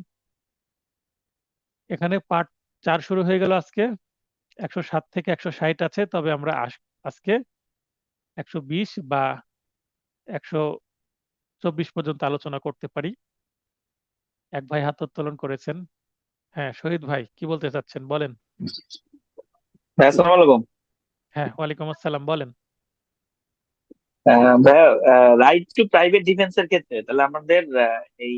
A: এখানে পার্ট 4 শুরু হয়ে গেল আজকে। 107 থেকে 160 আছে, তবে আমরা আজকে 120 বা 124 পর্যন্ত আলোচনা করতে পারি। এক ভাই হাত উত্তোলন করেছেন। হ্যাঁ, শহীদ ভাই কি বলতে চাচ্ছেন বলেন।
B: হ্যাঁ, আসসালামু আলাইকুম।
A: হ্যাঁ, ওয়ালাইকুম আসসালাম, বলেন।
B: ভাইয়া, রাইট টু প্রাইভেট ডিফেন্সের ক্ষেত্রে তাহলে আমাদের এই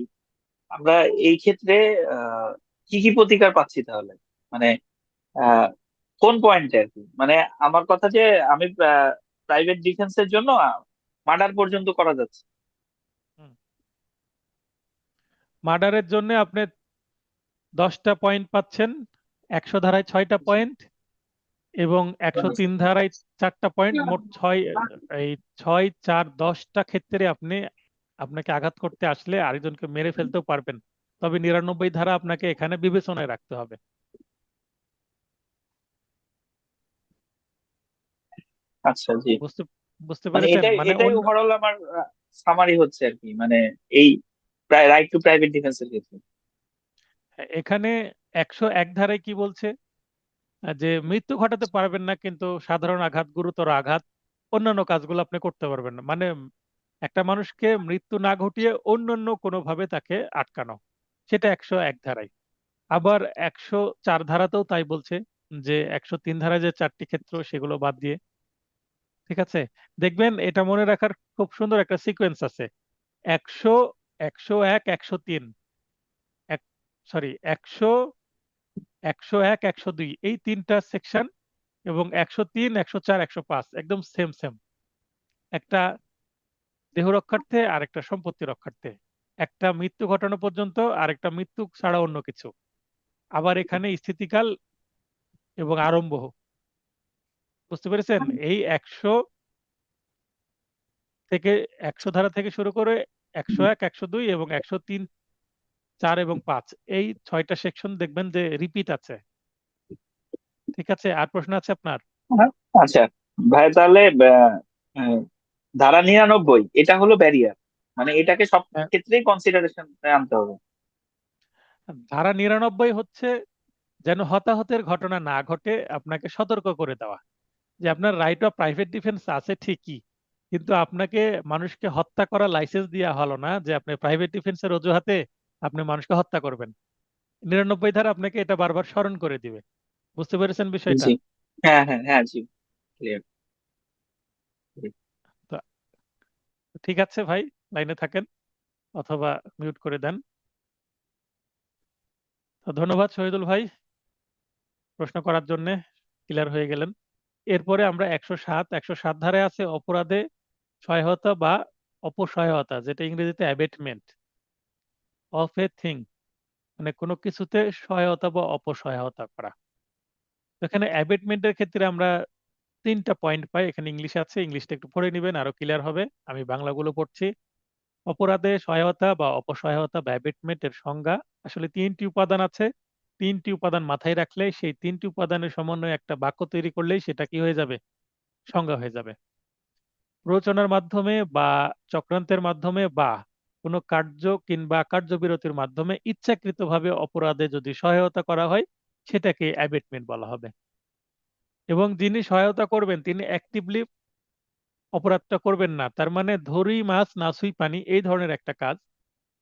B: আমরা এই ক্ষেত্রে আহ, কি কি প্রতিকার পাচ্ছি তাহলে, মানে আহ, কোন পয়েন্টে আর কি, মানে আমার কথা যে আমি প্রাইভেট ডিফেন্সের জন্য মার্ডার পর্যন্ত করা যাচ্ছে।
A: মার্ডারের জন্য আপনি 10টা পয়েন্ট পাচ্ছেন, 100 ধারায় 6টা পয়েন্ট, এবং 103 ধারায় 4টা পয়েন্ট, মোট 6, এই 6, 4, 10টা ক্ষেত্রে আপনাকে আঘাত করতে আসলে আরেকজনকে মেরে ফেলতেও পারবেন। তবে 99 ধারা আপনাকে এখানে বিবেচনায় রাখতে হবে।
B: আচ্ছা, জি।
A: বুঝতে বুঝতে
B: মানে
A: পেরেছেন?
B: এটাই
A: মানে
B: এটাই
A: অন্য,
B: ওভারঅল আমার সামারি হচ্ছে আর কি, মানে এই রাইট টু প্রাইভেট ডিফেন্সের ক্ষেত্রে।
A: এখানে 101 ধারায় কি বলছে? যে মৃত্যু ঘটাতে পারবেন না, কিন্তু সাধারণ আঘাত, গুরুতর আঘাত, অন্যান্য কাজগুলো আপনি করতে পারবেন না। মানে একটা মানুষকে মৃত্যু না ঘটিয়ে অন্যান্য কোনোভাবে তাকে আটকানো, সেটা 101 ধারায়। আবার 104 ধারাতেও তাই বলছে, যে 103 ধারায় যে 4টি ক্ষেত্র সেগুলো বাদ দিয়ে। ঠিক আছে, দেখবেন এটা মনে রাখার খুব সুন্দর একটা সিকোয়েন্স আছে। 100, 101, 103, এক সরি 100, 101, 102, এই 3টা সেকশন, এবং 103, 104, 105 একদম সেম সেম। একটা দেহ রক্ষার্থে আর একটা সম্পত্তি রক্ষার্থে, একটা মৃত্যু ঘটানো পর্যন্ত আর একটা মৃত্যু ছাড়া অন্য কিছু। আবার এখানে স্থিতিকাল এবং আরম্ভ, বুঝতে পেরেছেন? এই থেকে 100 ধারা থেকে শুরু করে 101, 102 এবং 103, 4 এবং 5, এই 6টা সেকশন দেখবেন যে রিপিট আছে। ঠিক আছে, আর প্রশ্ন আছে আপনার?
B: হ্যাঁ, আচ্ছা ভাই, তাহলে আহ, ধারা 99 এটা হলো ব্যারিয়ার, মানে এটাকে সব
A: হ্যাঁ,
B: ক্ষেত্রেই কনসিডারেশন আনতে হবে।
A: ধারা 99 হচ্ছে যেন হতাহতের ঘটনা না ঘটে আপনাকে সতর্ক করে দেওয়া, যে আপনার রাইট অফ প্রাইভেট ডিফেন্স আছে ঠিকই, কিন্তু আপনাকে মানুষকে হত্যা করা লাইসেন্স দেওয়া হলো না যে আপনি প্রাইভেট ডিফেন্সের অজুহাতে আপনি মানুষকে হত্যা করবেন। 99 ধারা আপনাকে এটা বারবার স্মরণ করে দিবে। বুঝতে পেরেছেন বিষয়টা?
B: জি, হ্যাঁ, হ্যাঁ, হ্যাঁ, জি, clear.
A: তো ঠিক আছে ভাই, লাইনে থাকেন অথবা মিউট করে দেন। তো ধন্যবাদ শহীদুল ভাই, প্রশ্ন করার জন্য, ক্লিয়ার হয়ে গেলেন। এরপরে আমরা 107 ধারায় আছে অপরাধে সহায়তা বা অপসহায়তা, যেটা ইংরেজিতে অ্যাবেটমেন্ট অফ এ থিং, মানে কোনো কিছুতে সহায়তা বা অপসহায়তা করা। তো এখানে অ্যাবেটমেন্টের ক্ষেত্রে আমরা 3টা পয়েন্ট পাই। এখানে ইংলিশে আছে, ইংলিশটা একটু পড়ে নেবেন, আরো ক্লিয়ার হবে। আমি বাংলাগুলো পড়ছি। অপরাধে সহায়তা বা অপসহায়তা বা অ্যাবেটমেন্ট এর সংজ্ঞা, আসলে 3টি উপাদান আছে। 3টি উপাদান মাথায় রাখলে, সেই 3টি উপাদানের সমন্বয়ে একটা বাক্য তৈরি করলেই সেটা কি হয়ে যাবে? সংজ্ঞা হয়ে যাবে। প্ররোচনার মাধ্যমে বা চক্রান্তের মাধ্যমে বা কোনো কার্য কিংবা কার্যবিরতির মাধ্যমে ইচ্ছাকৃতভাবে অপরাধে যদি সহায়তা করা হয়, সেটাকে অ্যাবেটমেন্ট বলা হবে। এবং যিনি সহায়তা করবেন তিনি অ্যাক্টিভলি অপরাধটা করবেন না, তার মানে ধরি মাছ না ছুঁই পানি, এই ধরনের একটা কাজ।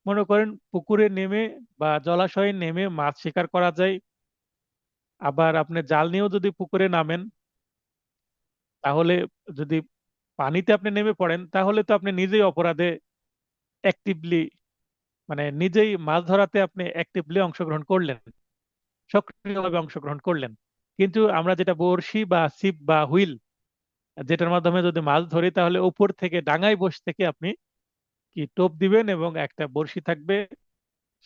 A: মনে করেন পুকুরে নেমে বা জলাশয়ে নেমে মাছ শিকার করা যায়। আবার আপনি জাল নিয়েও যদি পুকুরে নামেন, তাহলে যদি পানিতে আপনি নেমে পড়েন, তাহলে তো আপনি নিজেই অপরাধে অ্যাক্টিভলি, মানে নিজেই মাছ ধরাতে আপনি অ্যাক্টিভলি অংশগ্রহণ করলেন, সক্রিয়ভাবে অংশগ্রহণ করলেন। কিন্তু আমরা যেটা বড়শি বা ছিপ বা হুইল, যেটার মাধ্যমে যদি মাছ ধরি, তাহলে উপর থেকে ডাঙায় বসে থেকে আপনি কি টোপ দিবেন এবং একটা বড়শি থাকবে,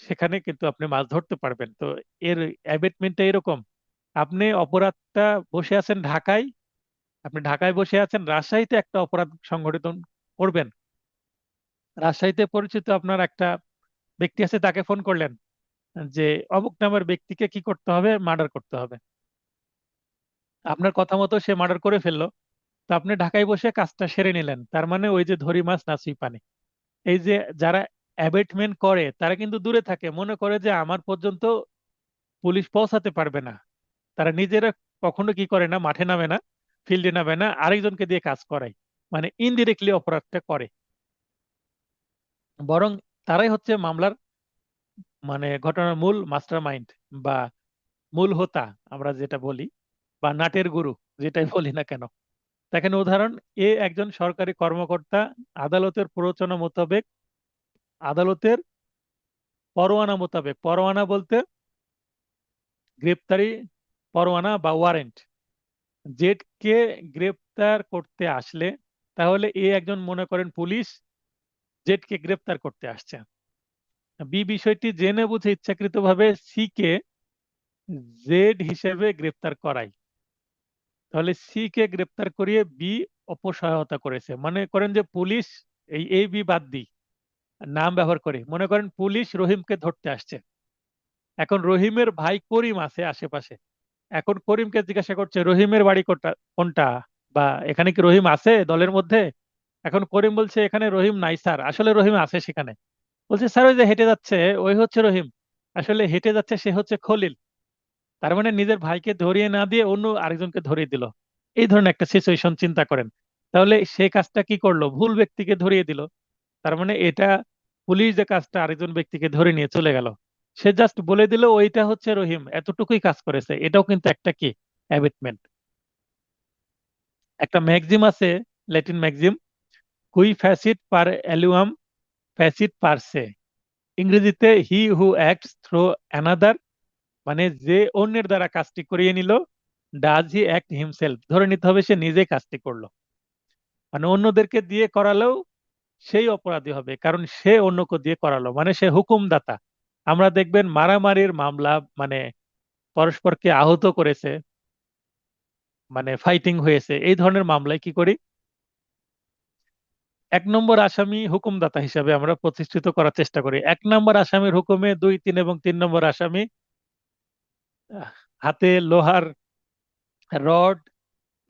A: সেখানে কিন্তু আপনি মাছ ধরতে পারবেন। তো এর অ্যাবেটমেন্টটা এরকম, আপনি অপরাধটা, বসে আছেন ঢাকায়, আপনি ঢাকায় বসে আছেন, রাজশাহীতে একটা অপরাধ সংঘটিত করবেন। রাজশাহীতে পরিচিত আপনার একটা ব্যক্তি আছে, তাকে ফোন করলেন যে অমুক নামের ব্যক্তিকে কি করতে হবে? মার্ডার করতে হবে। আপনার কথা মতো সে মার্ডার করে ফেললো। তো আপনি ঢাকায় বসে কাজটা সেরে নিলেন। তার মানে ওই যে ধরি মাছ না ছুঁই পানি, এই যে যারা অ্যাবেটমেন্ট করে তারা কিন্তু দূরে থাকে, মনে করে যে আমার পর্যন্ত পুলিশ পৌঁছাতে পারবে না। তারা নিজেরা কখনো কি করে না, মাঠে নামে না, ফিল্ডে নামে না, আরেকজনকে দিয়ে কাজ করায়, মানে ইনডিরেক্টলি অপরাধটা করে। বরং তারাই হচ্ছে মামলার, মানে ঘটনার মূল মাস্টার মাইন্ড বা মূল হোতা, আমরা যেটা বলি, বা নাটের গুরু, যেটাই বলি না কেন। দেখেন উদাহরণ, একজন সরকারি কর্মকর্তা, আদালতের প্ররোচনা মোতাবেক, আদালতের পরোয়ানা মোতাবেক, পরোয়ানা বলতে গ্রেপ্তারি পরোয়ানা বা ওয়ারেন্ট, জেডকে গ্রেপ্তার করতে আসলে, তাহলে একজন মনে করেন পুলিশ জেডকে গ্রেপ্তার করতে আসছে। বি বিষয়টি জেনে বুঝে ইচ্ছাকৃতভাবে সি কে জেড হিসেবে গ্রেপ্তার করায়। তাহলে সি কে গ্রেপ্তার করিয়ে বি অপসহায়তা করেছে। মনে করেন যে পুলিশ, এই এ বি বাদ দিই, নাম ব্যবহার করে মনে করেন পুলিশ রহিমকে ধরতে আসছে। এখন রহিমের ভাই করিম আছে আশেপাশে। এখন করিমকে জিজ্ঞাসা করছে রহিমের বাড়ি কোনটা কোনটা, বা এখানে কি রহিম আছে দলের মধ্যে। এখন করিম বলছে এখানে রহিম নাই স্যার, আসলে রহিম আছে সেখানে। বলছে স্যার ওই যে হেঁটে যাচ্ছে ওই হচ্ছে রহিম, আসলে হেঁটে যাচ্ছে সে হচ্ছে খলিল। তার মানে নিজের ভাইকে ধরিয়ে না দিয়ে অন্য আরেকজনকে ধরিয়ে দিল। এই ধরনের একটা সিচুয়েশন চিন্তা করেন। তাহলে সে কাজটা কি করলো, ভুল ব্যক্তিকে ধরিয়ে দিল। তার মানে এটা পুলিশ যে কাজটা আরেকজন ব্যক্তিকে ধরে নিয়ে চলে গেল, সে জাস্ট বলে দিল ওইটা হচ্ছে রহিম, এতটুকুই কাজ করেছে। এটাও কিন্তু একটা কি, অ্যাবিটমেন্ট। একটা ম্যাক্সিম আছে, ল্যাটিন ম্যাক্সিম, কুই ফ্যাসিট পার অ্যালিউম ফ্যাসিট পার সে। ইংরেজিতে হি হু অ্যাক্টস থ্রু অ্যানাদার, মানে যে অন্যের দ্বারা কাজটি করিয়ে নিল, ডাজ হি অ্যাক্ট হিমসেলফ, ধরে নিতে হবে সে নিজে কাজটি করলো। মানে অন্যদেরকে দিয়ে করালেও সেই অপরাধী হবে, কারণ সে অন্যকে দিয়ে করালো, মানে সে হুকুমদাতা। আমরা দেখবেন মারামারির মামলা, মানে পরস্পরকে আহত করেছে, মানে ফাইটিং হয়েছে, এই ধরনের মামলায় কি করি, এক নম্বর আসামি হুকুমদাতা হিসাবে আমরা প্রতিষ্ঠিত করার চেষ্টা করি। এক নম্বর আসামির হুকুমে দুই, তিন এবং তিন নম্বর আসামি আহ, হাতে লোহার রড,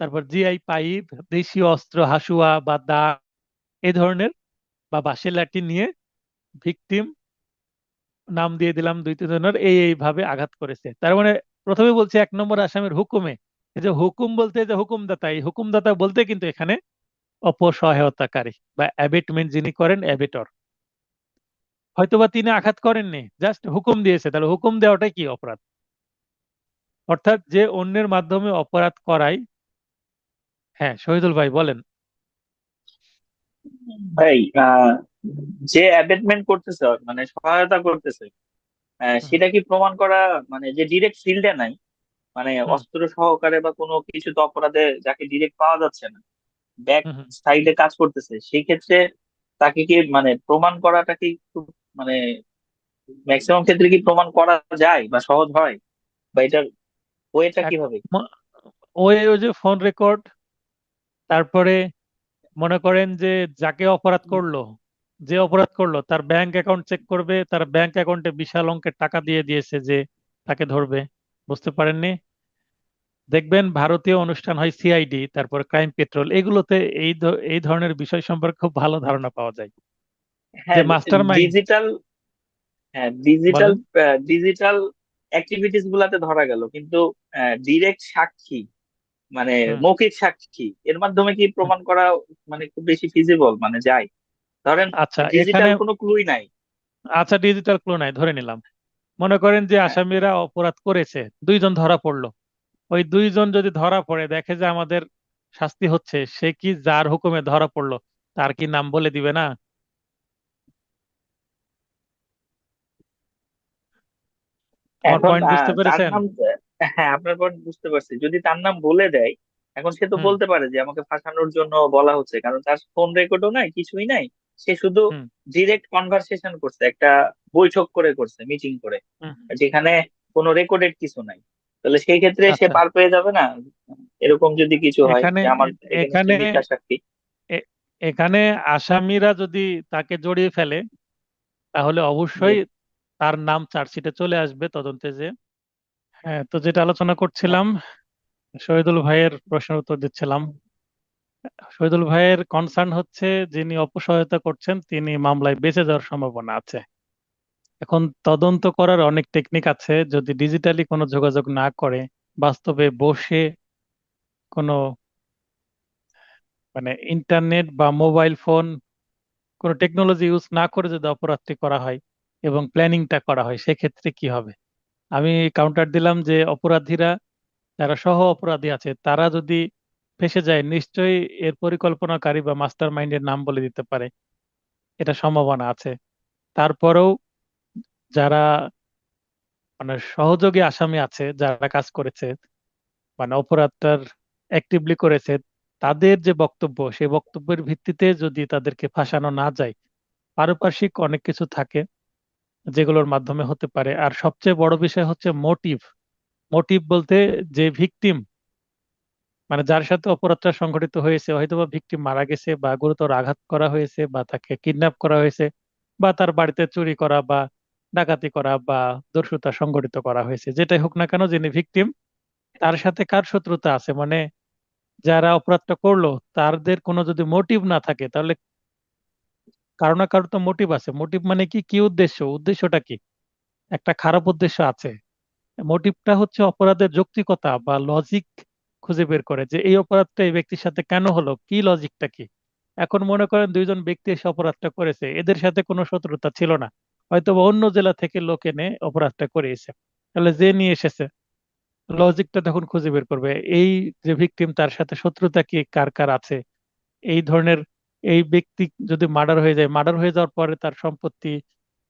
A: তারপর জিআই পাইপ, দেশীয় অস্ত্র হাসুয়া বা দা, এই ধরনের, বা বাঁশের লাঠি নিয়ে ভিকটিম, নাম দিয়ে দিলাম দুই তিন জনের, এইভাবে আঘাত করেছে। তার মানে প্রথমে বলছে এক নম্বর আসামির হুকুমে। এই যে হুকুম বলতে, যে হুকুমদাতা, এই হুকুমদাতা বলতে কিন্তু এখানে অপসহায়তাকারী বা অ্যাবেটমেন্ট যিনি করেন, অ্যাবেটর। হয়তোবা তিনি আঘাত করেননি, জাস্ট হুকুম দিয়েছে, তাহলে হুকুম দেওয়াটাই কি, অপরাধ। অর্থাৎ যে অন্যের মাধ্যমে অপরাধ করায়। হ্যাঁ শহীদুল ভাই বলেন।
B: ভাই, যে অ্যাবেটমেন্ট করতেছে মানে সহায়তা করতেছে,
A: হুম
B: সেটা কি প্রমাণ করা, মানে যে ডিরেক্ট ফিল্ডে নাই, মানে
A: হুম
B: অস্ত্র সহকারে বা কোনো কিছু তো অপরাধে যাকে ডিরেক্ট পাওয়া যাচ্ছে না, ব্যাক
A: হুম হুম।
B: সাইডে কাজ করতেছে, সেই ক্ষেত্রে তাকে কি মানে প্রমাণ করাটা কি খুব মানে ম্যাক্সিমাম ক্ষেত্রে কি প্রমাণ করা যায় বা সহজ হয়, বা এটার ওয়েটা
A: এক
B: কিভাবে?
A: ম- ওই ওই যে ফোন রেকর্ড, তারপরে মনে করেন যে যাকে অপরাধ করলো, যে অপরাধ করলো তার ব্যাংক অ্যাকাউন্ট চেক করবে, তার ব্যাংক অ্যাকাউন্টে বিশাল অঙ্কের টাকা দিয়ে দিয়েছে যে তাকে ধরবে। বুঝতে পারেননি? দেখবেন ভারতীয় অনুষ্ঠান হয় সিআইডি, তারপর ক্রাইম পেট্রোল, এগুলোতে এই ধরনের বিষয় সম্পর্কে খুব ভালো ধারণা পাওয়া যায়, যে
B: হ্যাঁ,
A: মাস্টার মাইন্ড।
B: ডিজিটাল, হ্যাঁ ডিজিটাল,
A: বলেন।
B: ডিজিটাল অ্যাক্টিভিটিস গুলাতে ধরা গেল, কিন্তু ডিরেক্ট সাক্ষী মানে
A: হুম
B: মৌখিক সাক্ষী এর মাধ্যমে কি
A: হুম।
B: প্রমাণ করা মানে খুব বেশি ফিজিবল মানে যায়? ধরেন
A: আচ্ছা এখানে,
B: ডিজিটাল কোনো ক্লুই নাই।
A: আচ্ছা ডিজিটাল ক্লু নাই ধরে নিলাম। মনে করেন যে
B: হ্যাঁ,
A: আসামিরা অপরাধ করেছে, দুইজন ধরা পড়লো। ওই দুইজন যদি ধরা পড়ে দেখে যে আমাদের শাস্তি হচ্ছে, সে কি যার হুকুমে ধরা পড়লো তার কি নাম বলে দিবে না? আমার
B: এখন
A: পয়েন্ট বুঝতে
B: তার
A: পেরেছেন?
B: নাম, হ্যাঁ আপনার পয়েন্ট বুঝতে পারছি, যদি তার নাম বলে দেয়, এখন সে তো
A: হুম
B: বলতে পারে যে আমাকে ফাঁসানোর জন্য বলা হচ্ছে, কারণ তার ফোন রেকর্ডও নাই, কিছুই নাই। সে শুধু
A: হুম
B: ডিরেক্ট কনভারসেশন করছে, একটা বৈঠক করে করছে, মিটিং করে,
A: হুম।
B: যেখানে কোনো রেকর্ডেড কিছু নাই। তাহলে সেই ক্ষেত্রে সে
A: আচ্ছা
B: পার পেয়ে যাবে না? এরকম যদি কিছু হয়
A: এখানে
B: যে আমার এগেনস্টে
A: এখানে
B: মিথ্যা সাক্ষী।
A: এ- এখানে আসামিরা যদি তাকে জড়িয়ে ফেলে, তাহলে
B: জি।
A: অবশ্যই তার নাম চার্জশিটে চলে আসবে তদন্তে যে। হ্যাঁ, তো যেটা আলোচনা
B: হ্যাঁ,
A: করছিলাম, শহীদুল ভাইয়ের প্রশ্নের উত্তর দিচ্ছিলাম। শহীদুল ভাইয়ের কনসার্ন হচ্ছে যিনি অপসহায়তা করছেন তিনি মামলায় বেঁচে যাওয়ার সম্ভাবনা আছে। এখন তদন্ত করার অনেক টেকনিক আছে, যদি ডিজিটালি কোনো যোগাযোগ না করে, বাস্তবে বসে কোনো, মানে ইন্টারনেট বা মোবাইল ফোন, কোনো টেকনোলজি ইউজ না করে যদি অপরাধটি করা হয় এবং প্ল্যানিংটা করা হয়, সেক্ষেত্রে কি হবে। আমি কাউন্টার দিলাম যে অপরাধীরা, যারা সহ অপরাধী আছে, তারা যদি ফেঁসে যায়, নিশ্চয়ই এর পরিকল্পনাকারী বা মাস্টার মাইন্ডের নাম বলে দিতে পারে, এটা সম্ভাবনা আছে। তারপরেও যারা, মানে সহযোগী আসামি আছে যারা কাজ করেছে, মানে অপরাধটার অ্যাক্টিভলি করেছে, তাদের যে বক্তব্য, সেই বক্তব্যের ভিত্তিতে যদি তাদেরকে ফাঁসানো না যায়, পারিপার্শ্বিক অনেক কিছু থাকে যেগুলোর মাধ্যমে হতে পারে। আর সবচেয়ে বড় বিষয় হচ্ছে মোটিভ। মোটিভ বলতে যে ভিকটিম, মানে যার সাথে অপরাধটা সংঘটিত হয়েছে, হয়তোবা ভিকটিম মারা গেছে বা গুরুতর আঘাত করা হয়েছে বা তাকে কিডন্যাপ করা হয়েছে বা তার বাড়িতে চুরি করা বা ডাকাতি করা বা দস্যুতা সংঘটিত করা হয়েছে, যেটাই হোক না কেন, যিনি ভিকটিম তার সাথে কার শত্রুতা আছে, মানে যারা অপরাধটা করলো তাদের কোনো যদি মোটিভ না থাকে, তাহলে কারো না কারো তো মোটিভ আছে। মোটিভ মানে কি, কি উদ্দেশ্য, উদ্দেশ্যটা কি? একটা খারাপ উদ্দেশ্য আছে। মোটিভটা হচ্ছে অপরাধের যৌক্তিকতা বা লজিক খুঁজে বের করে যে এই অপরাধটা এই ব্যক্তির সাথে কেন হলো, কি লজিকটা কি। এখন মনে করেন দুইজন ব্যক্তি এসে অপরাধটা করেছে, এদের সাথে কোনো শত্রুতা ছিল না, হয়তো বা অন্য জেলা থেকে লোক এনে অপরাধটা করিয়েছে, তাহলে যে নিয়ে এসেছে লজিকটা তখন খুঁজে বের করবে এই যে ভিকটিম তার সাথে শত্রুতা কি কার কার আছে, এই ধরনের। এই ব্যক্তি যদি মার্ডার হয়ে যায়, মার্ডার হয়ে যাওয়ার পরে তার সম্পত্তি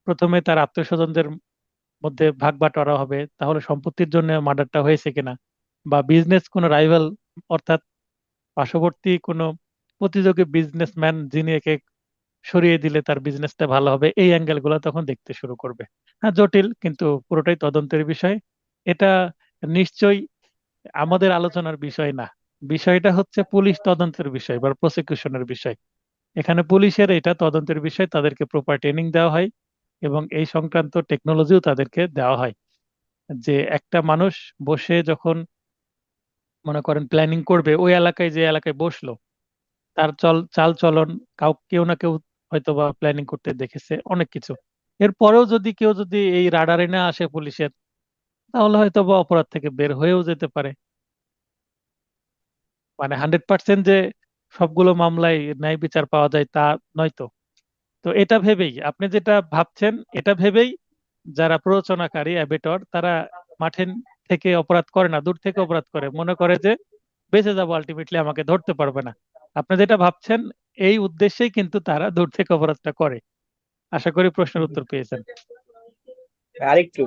A: প্রথমে তার আত্মীয় স্বজনদের মধ্যে ভাগ বাটোয়ারা হবে, তাহলে সম্পত্তির জন্য মার্ডারটা হয়েছে কিনা, বা বিজনেস কোনো রাইভাল, অর্থাৎ পার্শ্ববর্তী কোনো প্রতিযোগী বিজনেসম্যান যিনি একে সরিয়ে দিলে তার বিজনেসটা ভালো হবে, এই অ্যাঙ্গেল গুলো তখন দেখতে শুরু করবে। হ্যাঁ, জটিল, কিন্তু পুরোটাই তদন্তের বিষয়। এটা নিশ্চয়ই আমাদের আলোচনার বিষয় না। বিষয়টা হচ্ছে পুলিশ তদন্তের বিষয় বা প্রসিকিউশনের বিষয়। এখানে পুলিশের এটা তদন্তের বিষয়, তাদেরকে প্রপার ট্রেনিং দেওয়া হয় এবং এই সংক্রান্ত টেকনোলজিও তাদেরকে দেওয়া হয়। যে একটা মানুষ বসে যখন মনে করেন প্ল্যানিং করবে, ওই এলাকায় যে এলাকায় বসলো তার চাল চলন, কেউ না কেউ হয়তো বা প্ল্যানিং করতে দেখেছে অনেক কিছু। এরপরেও যদি কেউ যদি এই রাডারে না আসে পুলিশের, তাহলে হয়তো বা অপরাধ থেকে বের হয়েও যেতে পারে। মানে 100% যে সবগুলো মামলায় ন্যায় বিচার পাওয়া যায় তা নয় তো। তো এটা ভেবেই আপনি যেটা ভাবছেন, এটা ভেবেই যারা প্ররোচনাকারী অ্যাবেটর তারা মাঠে থেকে অপরাধ করে না, দূর থেকে অপরাধ করে, মনে করে যে বেঁচে যাবো, আলটিমেটলি আমাকে ধরতে পারবে না। আপনি যেটা ভাবছেন এই উদ্দেশ্যেই কিন্তু তারা দূর থেকে অপরাধটা করে। আশা করি প্রশ্নের উত্তর পেয়েছেন।
B: আরেকটু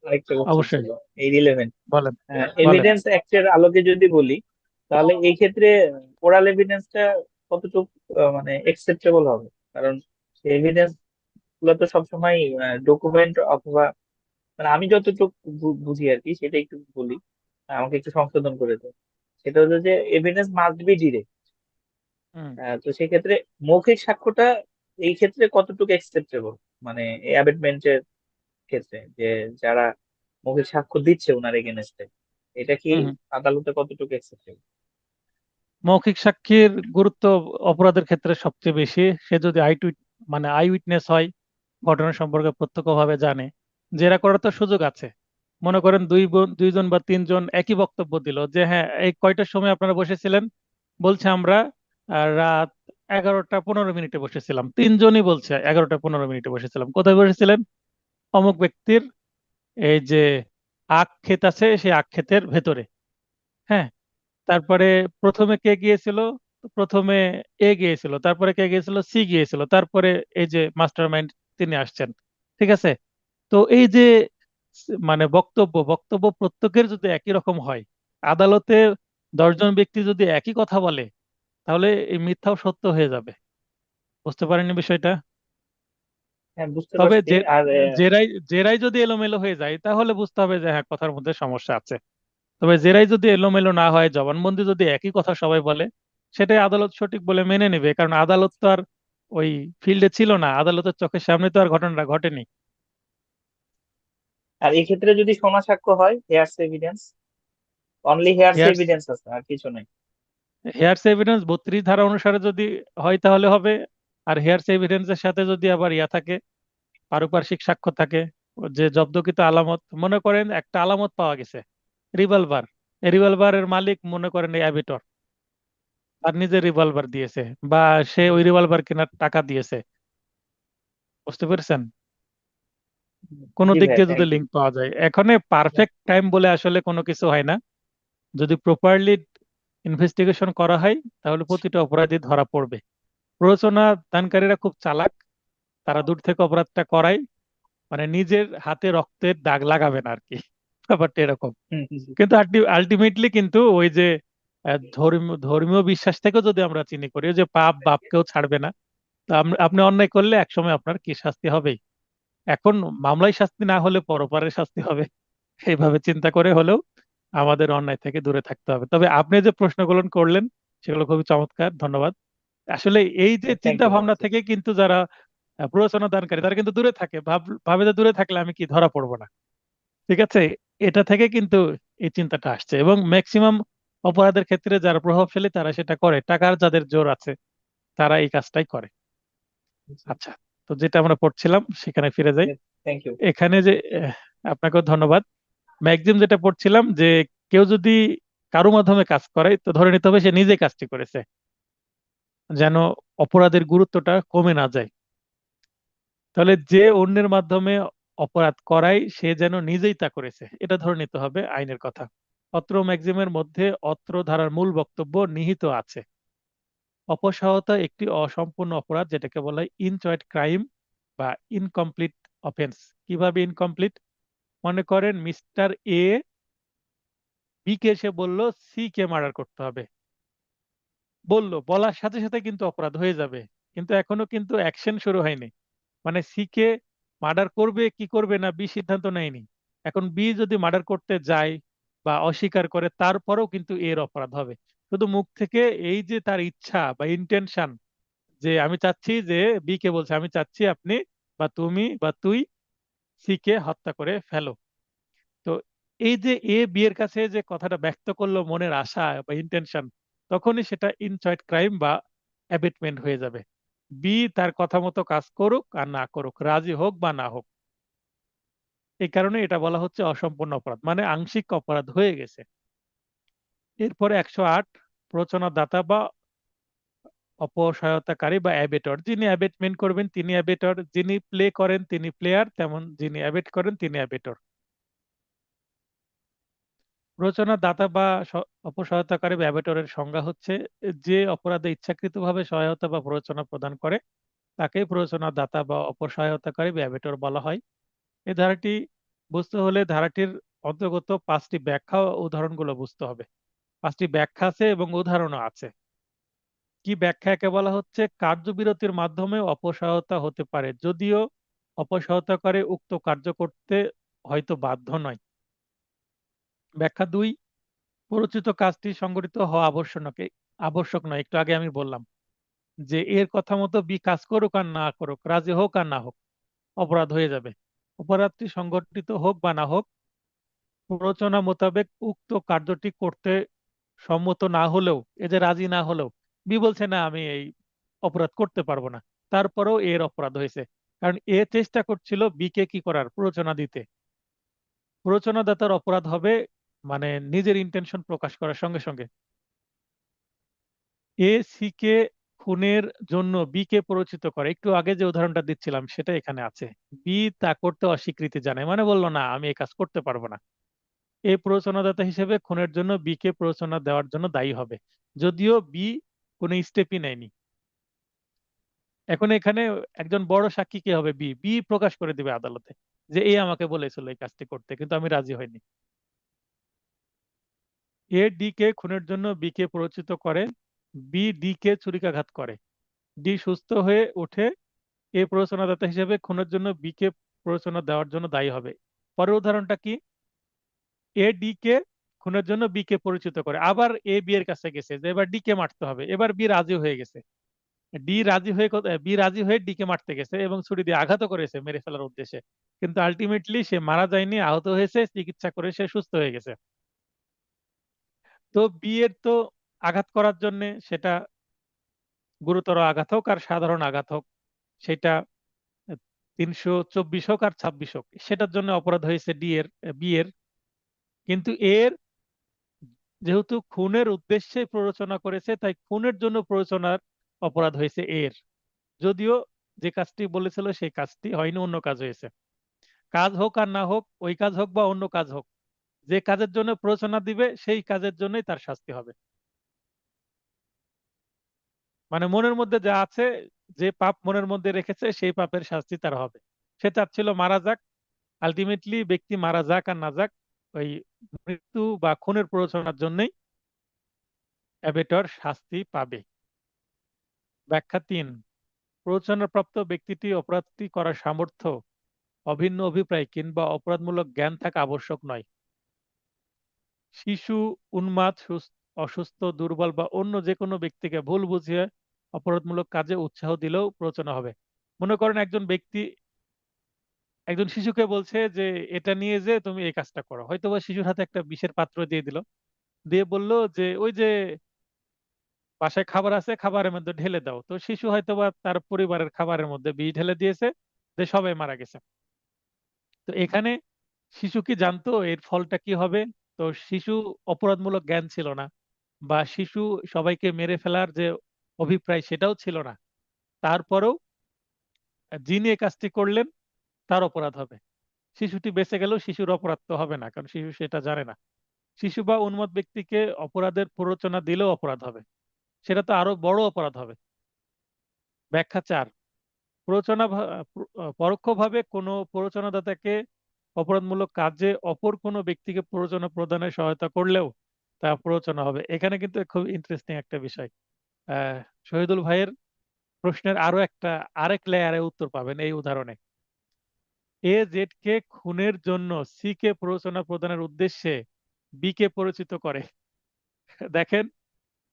B: আরেকটা কোশ্চেন
A: অবশ্যই।
B: ছিল এই রিলেভেন্ট।
A: বলেন। বলেন।
B: এভিডেন্স অ্যাক্টের আলোকে যদি বলি, তাহলে এই ক্ষেত্রে ওরাল এভিডেন্সটা কতটুকু মানে একসেপ্টেবল হবে? কারণ এভিডেন্স গুলো তো সবসময় ডকুমেন্ট অথবা, মানে আমি যতটুকু বুঝি আর কি, সেটা একটু বলি, আমাকে একটু সংশোধন করে দেয়। সেটা হচ্ছে যে এভিডেন্স মাস্ট বি ডিরেক্ট।
A: হুম।
B: তো সেক্ষেত্রে মৌখিক সাক্ষ্যটা এই ক্ষেত্রে কতটুকু একসেপ্টেবল, মানে অ্যাবেটমেন্টের ক্ষেত্রে যে যারা মৌখিক সাক্ষ্য দিচ্ছে ওনার এগেনস্টে, এটা কি
A: হুম। হুম।
B: আদালতে কতটুকু একসেপ্টেবল?
A: মৌখিক সাক্ষীর গুরুত্ব অপরাধের ক্ষেত্রে সবচেয়ে বেশি। সে যদি মানে আই উইটনেস হয়, ঘটনা সম্পর্কে প্রত্যক্ষভাবে জানে, জেরা করার তো সুযোগ আছে। মনে করেন দুইজন বা তিনজন একই বক্তব্য দিল যে হ্যাঁ এই কয়টার সময় আপনারা বসেছিলেন, বলছে আমরা রাত 11টা 15 মিনিটে বসেছিলাম। তিনজনই বলছে 11টা 15 মিনিটে বসেছিলাম। কোথায় বসেছিলেন? অমুক ব্যক্তির এই যে আখ ক্ষেত আছে সেই আখ ক্ষেতের ভেতরে। হ্যাঁ। তারপরে প্রথমে কে গিয়েছিল? প্রথমে এ গিয়েছিল, তারপরে কে গিয়েছিল? সি গিয়েছিল, তারপরে এই যে মাস্টার মাইন্ড তিনি আসছেন। ঠিক আছে। তো এই যে মানে বক্তব্য বক্তব্য প্রত্যেকের যদি একই রকম হয়, আদালতে 10জন ব্যক্তি যদি একই কথা বলে, তাহলে এই মিথ্যাও সত্য হয়ে যাবে। বুঝতে পারেননি বিষয়টা?
B: হ্যাঁ, বুঝতে
A: তবে
B: পারছি।
A: যে
B: আর
A: জেরাই জেরাই যদি এলোমেলো হয়ে যায়, তাহলে বুঝতে হবে যে হ্যাঁ কথার মধ্যে সমস্যা আছে। তবে জেরাই যদি এলোমেলো না হয়, জবানবন্দি যদি একই কথা সবাই বলে, সেটাই আদালত সঠিক বলে মেনে নেবে, কারণ আদালত তো আর ওই ফিল্ডে ছিল না, আদালতের চোখের সামনে তো আর ঘটনাটা ঘটেনি।
B: আর এক্ষেত্রে যদি সোনা সাক্ষ্য হয়, here's evidence, only here's
A: here's
B: evidence আছে আর কিছু নেই।
A: হেয়ার্স এভিডেন্স 32 ধারা অনুসারে যদি হয় তাহলে হবে। আর হেয়ার্স এভিডেন্সের সাথে যদি আবার ইয়া থাকে, পারিপার্শ্বিক সাক্ষ্য থাকে, ও যে জব্দকৃত আলামত, মনে করেন একটা আলামত পাওয়া গেছে, রিভলভার, রিভলভারের মালিক মনে করেন এই অ্যাবিটর, আর নিজে রিভলভার দিয়েছে বা সে ওই রিভলভার কেনার টাকা দিয়েছে। বুঝতে পেরেছেন? কোনো
B: জি
A: দিক
B: ভাই,
A: দিয়ে
B: থ্যাংক
A: যদি
B: ইউ।
A: লিঙ্ক পাওয়া যায়, এখানে পারফেক্ট টাইম বলে আসলে কোনো কিছু হয় না। যদি প্রপারলি ইনভেস্টিগেশন করা হয়, তাহলে প্রতিটা অপরাধী ধরা পড়বে। প্ররোচনা দানকারীরা খুব চালাক, তারা দূর থেকে অপরাধটা করায়, মানে নিজের হাতে রক্তের দাগ লাগাবে না আর কি, ব্যাপারটা এরকম। কিন্তু আলটিমেটলি কিন্তু ওই যে ধর্মীয় ধর্মীয় বিশ্বাস থেকে যদি আমরা চিনি করি যে পাপ বাপকেও ছাড়বে না, তো আপনি অন্যায় করলে একসময় আপনার কি শাস্তি হবেই। এখন মামলায় শাস্তি না হলে পরপারে শাস্তি হবে, এইভাবে চিন্তা করে হলেও আমাদের অন্যায় থেকে দূরে থাকতে হবে। তবে আপনি যে প্রশ্নগুলো করলেন সেগুলো খুবই চমৎকার, ধন্যবাদ। আসলে এই যে
B: থ্যাংক
A: চিন্তা
B: ইউ ভাইয়া।
A: ভাবনা থেকে কিন্তু যারা প্ররোচনা দানকারী তারা কিন্তু দূরে থাকে, ভাবে যে দূরে থাকলে আমি কি ধরা পড়বো না। ঠিক আছে, এটা থেকে কিন্তু এই চিন্তাটা আসছে, এবং ম্যাক্সিমাম অপরাধের ক্ষেত্রে যারা প্রভাবশালী তারা সেটা করে, টাকার যাদের জোর আছে তারা এই কাজটাই করে। আচ্ছা, তো যেটা আমরা পড়ছিলাম সেখানে ফিরে যাই।
B: Thank you.
A: এখানে যে আপনাকেও ধন্যবাদ। ম্যাক্সিম যেটা পড়ছিলাম যে কেউ যদি কারো মাধ্যমে কাজ করে তো ধরে নিতে হবে সে নিজে কাজটি করেছে, যেন অপরাধের গুরুত্বটা কমে না যায়। তাহলে যে অন্যের মাধ্যমে অপরাধ করায় সে যেন নিজেই তা করেছে, এটা ধরে নিতে হবে আইনের কথা। অত্র ম্যাক্সিমের মধ্যে অত্র ধারার মূল বক্তব্য নিহিত আছে। অপসহায়তা একটি অসম্পূর্ণ অপরাধ, যেটাকে বলা হয় ইনচয়েড ক্রাইম বা ইনকমপ্লিট অফেন্স। কিভাবে ইনকমপ্লিট? মনে করেন মিস্টার এ বি কে এসে বলল সি কে মার্ডার করতে হবে, বলার সাথে সাথে কিন্তু অপরাধ হয়ে যাবে, কিন্তু এখনো কিন্তু অ্যাকশন শুরু হয়নি। মানে সি কে মার্ডার করবে কি করবে না বি সিদ্ধান্ত নেয়নি। এখন বি যদি মার্ডার করতে যায় বা অস্বীকার করে তারপরেও কিন্তু এর অপরাধ হবে। শুধু মুখ থেকে এই যে তার ইচ্ছা বা ইন্টেনশন, যে আমি চাচ্ছি, যে বি কে বলছে আমি চাচ্ছি আপনি বা তুমি বা তুই সি কে হত্যা করে ফেলো। তো এই যে এ বি এর কাছে যে কথাটা ব্যক্ত করলো মনের আশা বা ইন্টেনশন, তখনই সেটা ইনচয়েড ক্রাইম বা অ্যাবেটমেন্ট হয়ে যাবে। বি তার কথা মতো কাজ করুক আর না করুক, রাজি হোক বা না হোক, এই কারণে এটা বলা হচ্ছে অসম্পূর্ণ অপরাধ, মানে আংশিক অপরাধ হয়ে গেছে। এরপরে 108, প্ররোচনাদাতা বা অপসহায়তাকারী বা অ্যাবেটর। যিনি অ্যাবেটমেন্ট করবেন তিনি অ্যাবেটর, যিনি প্লে করেন তিনি প্লেয়ার, তেমন যিনি অ্যাবেট করেন তিনি অ্যাবেটর। প্ররোচনাদাতা বা অপসহায়তাকারী বা অ্যাবেটরের সংজ্ঞা হচ্ছে যে অপরাধে ইচ্ছাকৃতভাবে সহায়তা বা প্ররোচনা প্রদান করে তাকে প্ররোচনাদাতা বা অপসহায়তাকারী বা অ্যাবেটর বলা হয়। এই ধারাটি বুঝতে হলে ধারাটির অন্তর্গত 5টি ব্যাখ্যা ও উদাহরণগুলো বুঝতে হবে। 5টি ব্যাখ্যা আছে এবং উদাহরণও আছে। কি ব্যাখ্যা? একে বলা হচ্ছে কার্যবিরতির মাধ্যমে অপসহায়তা হতে পারে, যদিও অপসহায়তা করে উক্ত কার্য করতে হয়তো বাধ্য নয়। ব্যাখ্যা 2, প্ররোচিত কাজটি সংগঠিত হওয়া আবশ্যক নয়। একটু আগে আমি বললাম যে এর কথা মতো বি কাজ করুক আর না করুক, রাজি হোক আর না হোক, অপরাধ হয়ে যাবে। অপরাধটি সংগঠিত হোক বা না হোক, প্ররোচনা মোতাবেক উক্ত কার্যটি করতে সম্মত না হলেও, এ যে রাজি না হলেও, বি বলছে না আমি এই অপরাধ করতে পারবো না, তারপরেও এর অপরাধ হয়েছে। কারণ এ চেষ্টা করছিল বি কে কি করার, প্ররোচনা দিতে। প্ররোচনাদাতার অপরাধ হবে মানে নিজের ইন্টেনশন প্রকাশ করার সঙ্গে সঙ্গে। এ সি কে খুনের জন্য বি কে প্ররোচিত করে, একটু আগে যে উদাহরণটা দিচ্ছিলাম সেটা এখানে আছে। বি তা করতে অস্বীকৃতি জানায়, মানে বললো না আমি এই কাজ করতে পারবো না। এই প্ররোচনাদাতা হিসেবে খুনের জন্য বি কে প্ররোচনা দেওয়ার জন্য দায়ী হবে, যদিও বি কোনো স্টেপই নেয়নি। এখন এখানে একজন বড় সাক্ষী কে হবে? বি। বি প্রকাশ করে দিবে আদালতে যে এই আমাকে বলেছিল এই কাজটি করতে, কিন্তু আমি রাজি হইনি। এ ডি কে খুনের জন্য বি কে প্ররোচিত করে, বি ডি কে ছুরিকাঘাত করে, ডি সুস্থ হয়ে ওঠে, এ প্ররোচনাদাতা হিসেবে খুনের জন্য বি কে প্ররোচনা দেওয়ার জন্য দায়ী হবে। পরের উদাহরণটা কি? এ ডি কে খুনের জন্য বি কে পরিচিত করে, আবার এ বি এর কাছে গেছে যে এবার ডি কে মারতে হবে, এবার বি রাজি হয়ে গেছে। বি রাজি হয়ে ডি কে মারতে গেছে এবং ছুরি দিয়ে আঘাতও করেছে মেরে ফেলার উদ্দেশ্যে, কিন্তু আলটিমেটলি সে মারা যায়নি, আহত হয়েছে, চিকিৎসা করে সে সুস্থ হয়ে গেছে। তো বি এর তো আঘাত করার জন্য, সেটা গুরুতর আঘাত হোক আর সাধারণ আঘাত হোক, সেটা 324 হোক আর 26 হোক, সেটার জন্য অপরাধ হয়েছে বি এর। কিন্তু এর যেহেতু খুনের উদ্দেশ্যে প্ররোচনা করেছে তাই খুনের জন্য প্ররোচনার অপরাধ হয়েছে এর, যদিও যে কাজটি বলেছিল সেই কাজটি হয়নি, অন্য কাজ হয়েছে। কাজ হোক আর না হোক, ওই কাজ হোক বা অন্য কাজ হোক, যে কাজের জন্য প্ররোচনা দিবে সেই কাজের জন্যই তার শাস্তি হবে। মানে মনের মধ্যে যা আছে, যে পাপ মনের মধ্যে রেখেছে সেই পাপের শাস্তি তার হবে। সে চাচ্ছিল মারা যাক, আলটিমেটলি ব্যক্তি মারা যাক আর না যাক, ওই মৃত্যু বা খুনের প্ররোচনার জন্যই অ্যাবেটর শাস্তি পাবে। ব্যাখ্যা 3, প্ররোচনাপ্রাপ্ত ব্যক্তিটি অপরাধটি করার সামর্থ্য, অভিন্ন অভিপ্রায় কিংবা অপরাধমূলক জ্ঞান থাকা আবশ্যক নয়। শিশু, উন্মাদ, অসুস্থ, দুর্বল বা অন্য যে কোনো ব্যক্তিকে ভুল বুঝিয়ে অপরাধমূলক কাজে উৎসাহ দিলেও প্ররোচনা হবে। মনে করেন একজন ব্যক্তি একজন শিশুকে বলছে যে এটা নিয়ে যে তুমি এই কাজটা করো, হয়তোবা শিশুর হাতে একটা বিষের পাত্র দিয়ে দিল, দিয়ে বলল যে ওই যে বাসায় খাবার আছে, খাবারের মধ্যে ঢেলে দাও। তো শিশু হয়তোবা তার পরিবারের খাবারের মধ্যে বিষ ঢেলে দিয়েছে, যে সবাই মারা গেছে। তো এখানে শিশু কি জানতো এর ফলটা কি হবে? তো শিশু অপরাধমূলক জ্ঞান ছিল না, বা শিশু সবাইকে মেরে ফেলার যে অভিপ্রায় সেটাও ছিল না। তারপরেও যিনি এই কাজটি করলেন তার অপরাধ হবে। শিশুটি বেঁচে গেলেও শিশুর অপরাধ তো হবে না, কারণ শিশু সেটা জানে না। শিশু বা উন্মত্ত ব্যক্তিকে অপরাধের প্ররোচনা দিলেও অপরাধ হবে। সেটা তো আরো বড় অপরাধ হবে। ব্যাখ্যা ৪, পরোক্ষভাবে কোনো প্ররোচনাদাতাকে অপরাধমূলক কাজে অপর কোনো ব্যক্তিকে প্ররোচনা প্রদানে সহায়তা করলেও তা প্ররোচনা হবে। এখানে কিন্তু খুব ইন্টারেস্টিং একটা বিষয়। আহ শহীদুল ভাইয়ের প্রশ্নের আরেক লেয়ারে উত্তর পাবেন এই উদাহরণে। এ জেড কে খুনের জন্য সি কে প্ররোচনা প্রদানের উদ্দেশ্যে বি কে পরিচিত করে। দেখেন,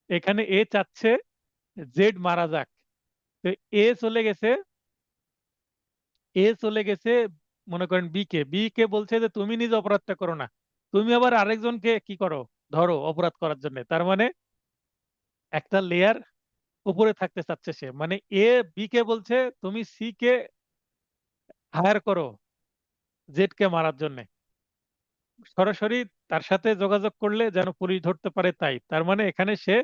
A: এখানে এ চাচ্ছে জেড মারা যাক। তো এ চলে গেছে এ চলে গেছে মনে করেন বি কে বলছে যে তুমি নিজে অপরাধটা করো না, তুমি আবার আরেকজনকে কি করো, ধরো অপরাধ করার জন্য। তার মানে একটা লেয়ার উপরে থাকতে চাচ্ছে সে, মানে এ বি কে বলছে তুমি সি কে হায়ার করো জেড কে মারার জন্য, সরাসরি তার সাথে যোগাযোগ করলে যেন পুলিশ ধরতে পারে। তাই তার মানে এখানে সে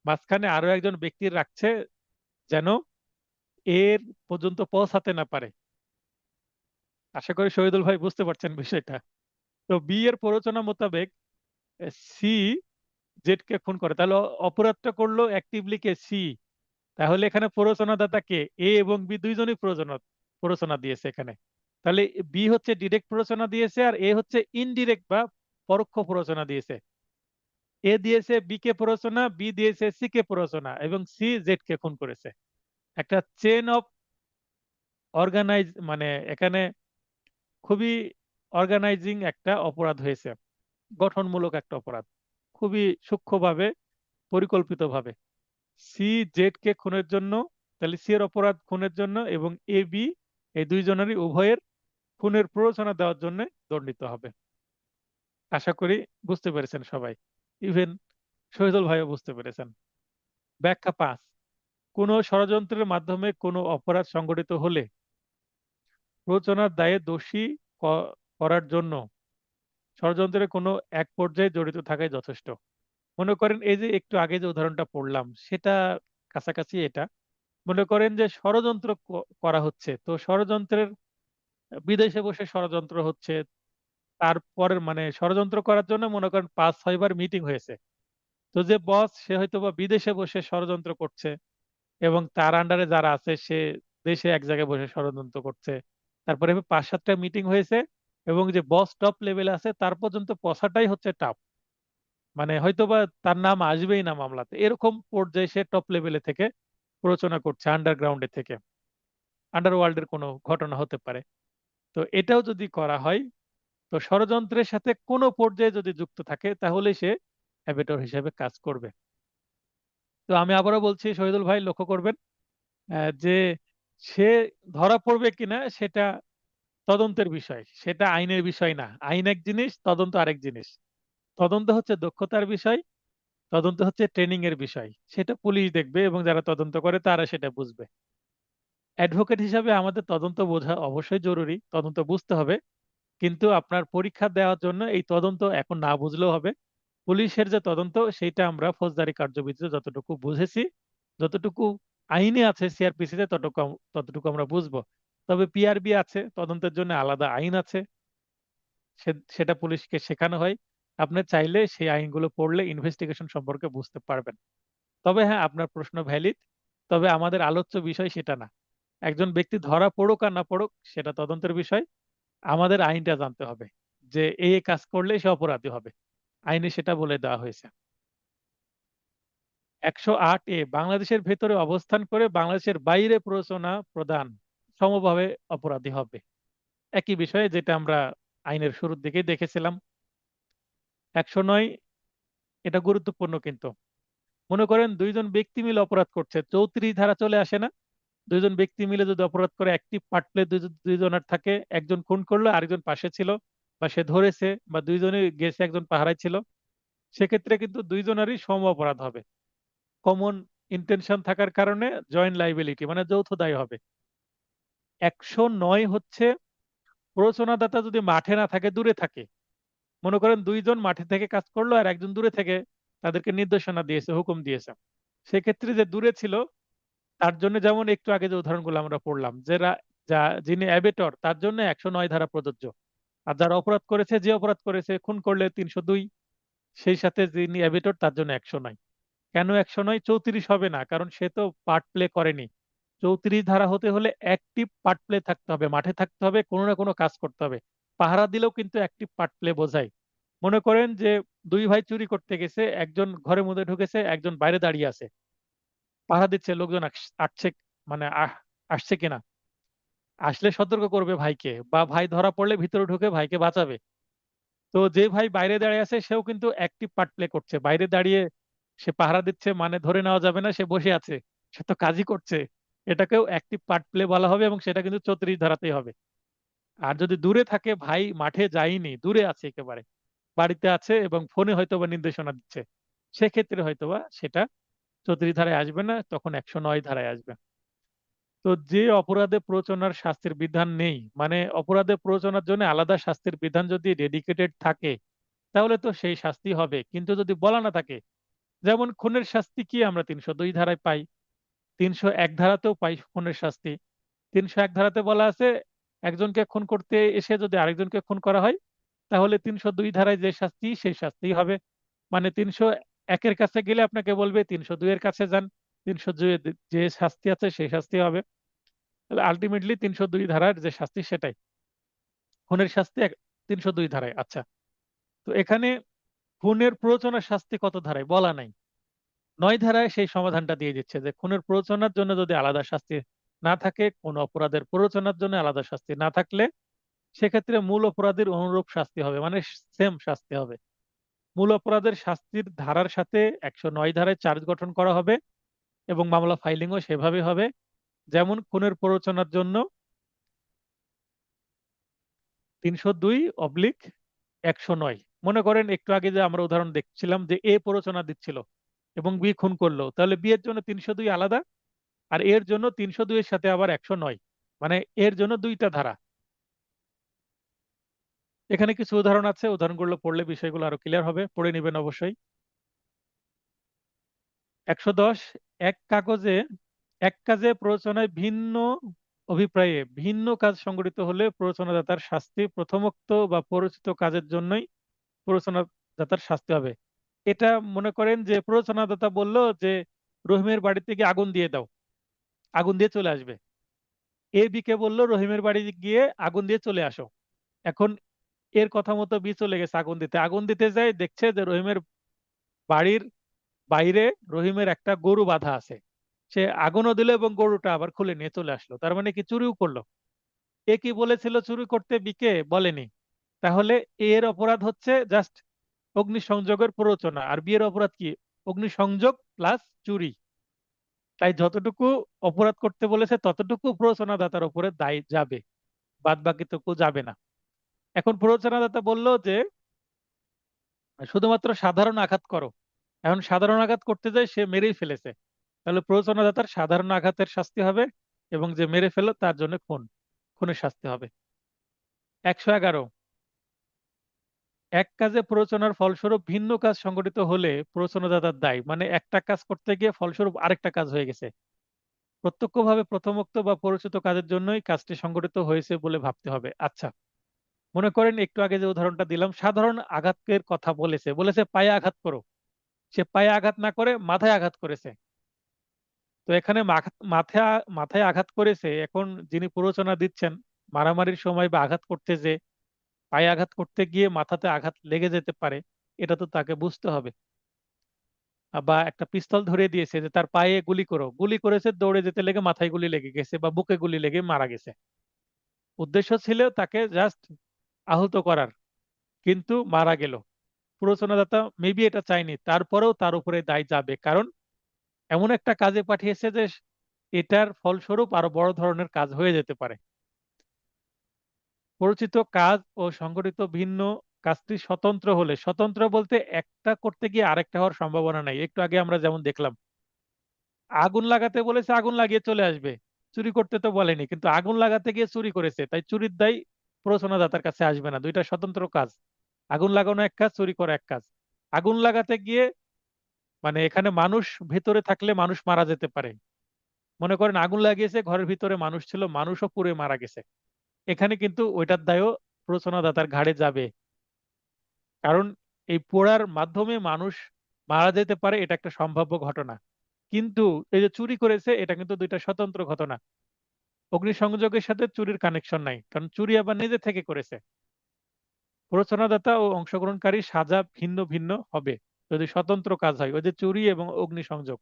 A: মাঝখানে আরো একজন ব্যক্তি রাখছে, যেন এর পর্যন্ত পৌঁছাতে না পারে। আশা করি শহীদুল ভাই বুঝতে পারছেন বিষয়টা। তো বি এর প্ররোচনা মোতাবেক সি জেড কে খুন করে, তাহলে অপরাধটা করলো অ্যাক্টিভলি কে, সি। তাহলে এখানে প্ররোচনাদাতা কে, এ এবং বি দুইজনই প্ররোচনা দিয়েছে এখানে। তাহলে বি হচ্ছে ডিরেক্ট প্ররোচনা দিয়েছে, আর এ হচ্ছে ইনডিরেক্ট বা পরোক্ষ প্ররোচনা দিয়েছে। এ দিয়েছে বি কে প্ররোচনা, বি দিয়েছে সি কে প্ররোচনা, এবং সি জেড কে খুন করেছে। একটা চেন অফ অর্গানাইজ, মানে এখানে খুবই অর্গানাইজিং একটা অপরাধ হয়েছে, গঠনমূলক একটা অপরাধ, খুবই সূক্ষ্মভাবে, পরিকল্পিতভাবে। সি জেড কে খুনের জন্য, তাহলে সি এর অপরাধ খুনের জন্য, এবং এ বি এই দুইজনেরই উভয়ের খুনের প্ররোচনা দেওয়ার জন্য দণ্ডিত হবে। আশা করি বুঝতে পেরেছেন সবাই, ইভেন শহীদুল ভাইও বুঝতে পেরেছেন। ব্যাখ্যা ৫, কোনো ষড়যন্ত্রের মাধ্যমে কোনো অপরাধ সংঘটিত হলে প্ররোচনার দায়ে দোষী করার জন্য ষড়যন্ত্রের কোনো এক পর্যায়ে জড়িত থাকাই যথেষ্ট। মনে করেন এই যে একটু আগে যে উদাহরণটা পড়লাম সেটা কাছাকাছি এটা। মনে করেন যে ষড়যন্ত্র করা হচ্ছে, তো ষড়যন্ত্রের বিদেশে বসে ষড়যন্ত্র হচ্ছে, তারপরের মানে ষড়যন্ত্র করার জন্য মনে করেন ৫-৬ বার মিটিং হয়েছে। তো যে বস সে হয়তো বা বিদেশে বসে ষড়যন্ত্র করছে, এবং তার আন্ডারে যারা আছে সে দেশে এক জায়গায় বসে ষড়যন্ত্র করছে। তারপরে ৫-৭টা মিটিং হয়েছে, এবং যে বস টপ লেভেলে আছে তার পর্যন্ত পৌঁছাটাই হচ্ছে টাফ। মানে হয়তোবা তার নাম আসবেই না মামলাতে, এরকম পর্যায়ে সে টপ লেভেলে থেকে প্ররোচনা করছে, আন্ডারগ্রাউন্ডে থেকে, আন্ডারওয়ার্ল্ডের কোনো ঘটনা হতে পারে। তো এটাও যদি করা হয়, তো ষড়যন্ত্রের সাথে কোনো পর্যায়ে যদি যুক্ত থাকে তাহলে সে অ্যাবেটর হিসেবে কাজ করবে। তো আমি আবারও বলছি শহীদুল ভাই, লক্ষ্য করবেন যে সে ধরা পড়বে কিনা সেটা তদন্তের বিষয়, সেটা আইনের বিষয় না। আইন এক জিনিস, তদন্ত আরেক জিনিস। তদন্ত হচ্ছে দক্ষতার বিষয়, তদন্ত হচ্ছে ট্রেনিং এর বিষয়। সেটা পুলিশ দেখবে এবং যারা তদন্ত করে তারা সেটা বুঝবে। অ্যাডভোকেট হিসাবে আমাদের তদন্ত বোঝা অবশ্যই জরুরি, তদন্ত বুঝতে হবে। কিন্তু আপনার পরীক্ষা দেওয়ার জন্য এই তদন্ত এখন না বুঝলেও হবে। পুলিশের যে তদন্ত সেইটা আমরা ফৌজদারি কার্যবিধিতে যতটুকু বুঝেছি, যতটুকু আইনে আছে সিআরপিসি তে ততটুকু আমরা বুঝবো। তবে পিআরবি আছে, তদন্তের জন্য আলাদা আইন আছে, সেটা পুলিশকে শেখানো হয়। আপনি চাইলে সেই আইনগুলো পড়লে ইনভেস্টিগেশন সম্পর্কে বুঝতে পারবেন। তবে হ্যাঁ, আপনার প্রশ্ন ভ্যালিড। তবে আমাদের আলোচ্য বিষয় সেটা না। একজন ব্যক্তি ধরা পড়ুক আর না পড়ুক সেটা তদন্তের বিষয়। আমাদের আইনটা জানতে হবে, যে এই এই কাজ করলে সে অপরাধী হবে। আইনে সেটা বলে দেওয়া হয়েছে। ১০৮ বাংলাদেশের ভেতরে অবস্থান করে বাংলাদেশের বাইরে প্ররোচনা প্রদান সমভাবে অপরাধী হবে। একই বিষয়ে যেটা আমরা আইনের শুরুর দিকেই দেখেছিলাম। 109 এটা গুরুত্বপূর্ণ কিন্তু। মনে করেন দুইজন ব্যক্তি মিলে অপরাধ করছে, 34 ধারা চলে আসে না? দুইজন ব্যক্তি মিলে যদি অপরাধ করে, অ্যাক্টিভ পার্ট প্লে দুইজনের থাকে, একজন খুন করলো আরেকজন পাশে ছিল বা সে ধরেছে, বা দুইজনই গেছে একজন পাহারায় ছিল, সেক্ষেত্রে কিন্তু দুইজনেরই সম অপরাধ হবে। কমন ইন্টেনশন থাকার কারণে জয়েন্ট লাইবিলিটি মানে যৌথ দায় হবে। 109 হচ্ছে প্ররোচনাদাতা যদি মাঠে না থাকে, দূরে থাকে। মনে করেন দুইজন মাঠে থেকে কাজ করলো আর একজন দূরে থেকে তাদেরকে নির্দেশনা দিয়েছে, হুকুম দিয়েছে। সেক্ষেত্রে যে দূরে ছিল তার জন্য, যেমন একটু আগে যে উদাহরণগুলো আমরা পড়লাম, যে যিনি অ্যাবেটর তার জন্য 109 ধারা প্রযোজ্য। আর যারা অপরাধ করেছে, যে অপরাধ করেছে, খুন করলে 302, সেই সাথে যিনি অ্যাবেটর তার জন্য 109। কেন 109? 34 হবে না, কারণ সে তো পার্ট প্লে করেনি। 34 ধারা হতে হলে অ্যাক্টিভ পার্ট প্লে থাকতে হবে, মাঠে থাকতে হবে, কোনো না কোনো কাজ করতে হবে। পাহারা দিলেও কিন্তু অ্যাক্টিভ পার্ট প্লে বোঝায়। মনে করেন যে দুই ভাই চুরি করতে গেছে, একজন ঘরের মধ্যে ঢুকেছে, একজন বাইরে দাঁড়িয়ে আছে, পাহারা দিচ্ছে লোকজন আসছে, মানে আসছে কিনা। আসলে সতর্ক করবে ভাইকে, বা ভাই ধরা পড়লে ভিতরে ঢুকে ভাইকে বাঁচাবে। তো যে ভাই বাইরে দাঁড়িয়ে আছে সেও কিন্তু অ্যাক্টিভ পার্ট প্লে করছে, বাইরে দাঁড়িয়ে সে পাহারা দিচ্ছে, মানে ধরে নেওয়া যাবে না সে বসে আছে, সে তো কাজই করছে। এটাকেও অ্যাক্টিভ পার্ট প্লে বলা হবে, এবং সেটা কিন্তু 34 ধারাতেই হবে। আর যদি দূরে থাকে, ভাই মাঠে যায়নি, দূরে আছে একেবারে, বাড়িতে আছে এবং ফোনে হয়তোবা নির্দেশনা দিচ্ছে, সেক্ষেত্রে হয়তোবা সেটা 34 ধারায় আসবে না, তখন 109 ধারায় আসবে। তো যে অপরাধে প্ররোচনার শাস্তির বিধান নেই, মানে অপরাধে প্ররোচনার জন্য আলাদা শাস্তির বিধান যদি ডেডিকেটেড থাকে, তাহলে তো সেই শাস্তি হবে। কিন্তু যদি বলা না থাকে, যেমন খুনের শাস্তি কি আমরা 302 ধারায় পাই, 301 ধারাতেও পাই খুনের শাস্তি। 301 ধারাতে বলা আছে, একজনকে খুন করতে এসে যদি আরেকজনকে খুন করা হয়, তাহলে 302 ধারায় যে শাস্তি সেই শাস্তি হবে। মানে 301-এর কাছে গেলে আপনাকে বলবে 302-এর কাছে যান, 302 যে শাস্তি আছে সেই শাস্তি হবে। তাহলে আলটিমেটলি 302 ধারার যে শাস্তি সেটাই খুনের শাস্তি, 302 ধারায়। আচ্ছা, তো এখানে খুনের প্ররোচনার শাস্তি কত ধারায় বলা নাই। 9 ধারায় সেই সমাধানটা দিয়ে দিচ্ছে যে খুনের প্ররোচনার জন্য যদি আলাদা শাস্তি না থাকে, কোন অপরাধের প্ররোচনার জন্য আলাদা শাস্তি না থাকলে, সেক্ষেত্রে মূল অপরাধীর অনুরূপ শাস্তি হবে, মানে সেম শাস্তি হবে। মূল অপরাধের শাস্তির ধারার সাথে 109 ধারায় চার্জ গঠন করা হবে, এবং মামলা ফাইলিংও সেভাবে হবে। যেমন খুনের প্ররোচনার জন্য 302/109। মনে করেন একটু আগে যে আমরা উদাহরণ দেখছিলাম যে এ প্ররোচনা দিচ্ছিল এবং বি খুন করলো, তাহলে বি এর জন্য 302 আলাদা, আর এর জন্য 302 এর সাথে আবার 109, মানে এর জন্য দুইটা ধারা। এখানে কিছু উদাহরণ আছে, উদাহরণগুলো পড়লে বিষয়গুলো আরো ক্লিয়ার হবে, পড়ে নেবেন অবশ্যই। 110, এক কাগজে এক কাজে প্ররোচনায় ভিন্ন অভিপ্রায়ে ভিন্ন কাজ সংঘটিত হলে প্ররোচনাদাতার শাস্তি প্রথমোক্ত বা প্ররোচিত কাজের জন্যই প্ররোচনাদাতার শাস্তি হবে। এটা মনে করেন যে প্ররোচনাদাতা বলল যে রহিমের বাড়িতে গিয়ে আগুন দিয়ে দাও, আগুন দিয়ে চলে আসবে। এ বি কে বললো রহিমের বাড়ি গিয়ে আগুন দিয়ে চলে আসো। এখন এর কথা মতো বি চলে গেছে আগুন দিতে, আগুন দিতে যায় দেখছে যে রহিমের বাড়ির বাইরে রহিমের একটা গরু বাঁধা আছে। সে আগুনও দিল এবং গরুটা আবার খুলে নিয়ে চলে আসলো, তার মানে কি চুরিও করলো। এ কি বলেছিল চুরি করতে, বিকে বলেনি। তাহলে এর অপরাধ হচ্ছে জাস্ট অগ্নিসংযোগের প্ররোচনা, আর বিয়ের অপরাধ কি? অগ্নিসংযোগ প্লাস চুরি। তাই যতটুকু অপরাধ করতে বলেছে ততটুকু প্ররোচনাদাতার উপরে দায় যাবে, বাদ বাকিটুকু যাবে না। এখন প্ররোচনাদাতা বলল যে শুধুমাত্র সাধারণ আঘাত করো। এখন সাধারণ আঘাত করতে যায় সে মেরেই ফেলেছে, তাহলে প্ররোচনাদাতার সাধারণ আঘাতের শাস্তি হবে, এবং যে মেরে ফেলো তার জন্য খুনের শাস্তি হবে। 111, এক কাজে প্ররোচনার ফলস্বরূপ ভিন্ন কাজ সংঘটিত হলে প্ররোচনাদাতার দায়, মানে একটা কাজ করতে গিয়ে ফলস্বরূপ আরেকটা কাজ হয়ে গেছে। প্রত্যক্ষভাবে প্রথমোক্ত বা পরিচিত কাজের জন্যই কাজটি সংঘটিত হয়েছে বলে ভাবতে হবে। আচ্ছা, মনে করেন একটু আগে যে উদাহরণটা দিলাম, সাধারণ আঘাতের কথা বলেছে, বলেছে পায়ে আঘাত করো, সে পায়ে আঘাত না করে মাথায় আঘাত করেছে। তো এখানে মাথায় মাথায় আঘাত করেছে, এখন যিনি প্ররোচনা দিচ্ছেন, মারামারির সময় বা আঘাত করতে যে পায়ে আঘাত করতে গিয়ে মাথাতে আঘাত লেগে যেতে পারে, এটা তো তাকে বুঝতে হবে। বা একটা পিস্তল ধরিয়ে দিয়েছে যে তার পায়ে গুলি করো, গুলি করেছে, দৌড়ে যেতে লেগে মাথায় গুলি লেগে গেছে বা বুকে গুলি লেগে মারা গেছে। উদ্দেশ্য ছিল তাকে জাস্ট আহত করার, কিন্তু মারা গেল। প্ররোচনাদাতা মেবি এটা চায়নি, তারপরেও তার উপরে দায় যাবে, কারণ এমন একটা কাজে পাঠিয়েছে যে এটার ফলস্বরূপ আরো বড় ধরনের কাজ হয়ে যেতে পারে। পরিচিত কাজ ও সংগঠিত ভিন্ন কাজটি স্বতন্ত্র হলে, স্বতন্ত্র বলতে একটা করতে গিয়ে আরেকটা হওয়ার সম্ভাবনা নাই। একটু আগে আমরা যেমন দেখলাম, আগুন লাগাতে বলেছে আগুন লাগিয়ে চলে আসবে, চুরি করতে তো বলেনি, কিন্তু আগুন লাগাতে গিয়ে চুরি করেছে, তাই চুরির দায় প্ররোচনাদাতার কাছে আসবে না। দুইটা স্বতন্ত্র কাজ, আগুন লাগানো এক কাজ, চুরি করা এক কাজ। আগুন লাগাতে গিয়ে মানে এখানে মানুষ ভেতরে থাকলে মানুষ মারা যেতে পারে। মনে করেন আগুন লাগিয়েছে, ঘরের ভিতরে মানুষ ছিল, মানুষও পুড়ে মারা গেছে, এখানে কিন্তু ওইটার দায়ও প্ররোচনাদাতার ঘাড়ে যাবে। কারণ এই পোড়ার মাধ্যমে মানুষ মারা যেতে পারে, এটা একটা সম্ভাব্য ঘটনা। কিন্তু এই যে চুরি করেছে, এটা কিন্তু দুইটা স্বতন্ত্র ঘটনা। অগ্নিসংযোগের সাথে চুরির কানেকশন নাই, কারণ চুরি আবার নিজে থেকে করেছে। প্ররোচনাদাতা ও অংশগ্রহণকারী সাজা ভিন্ন ভিন্ন হবে যদি স্বতন্ত্র কাজ হয়, ওই যে চুরি এবং অগ্নিসংযোগ।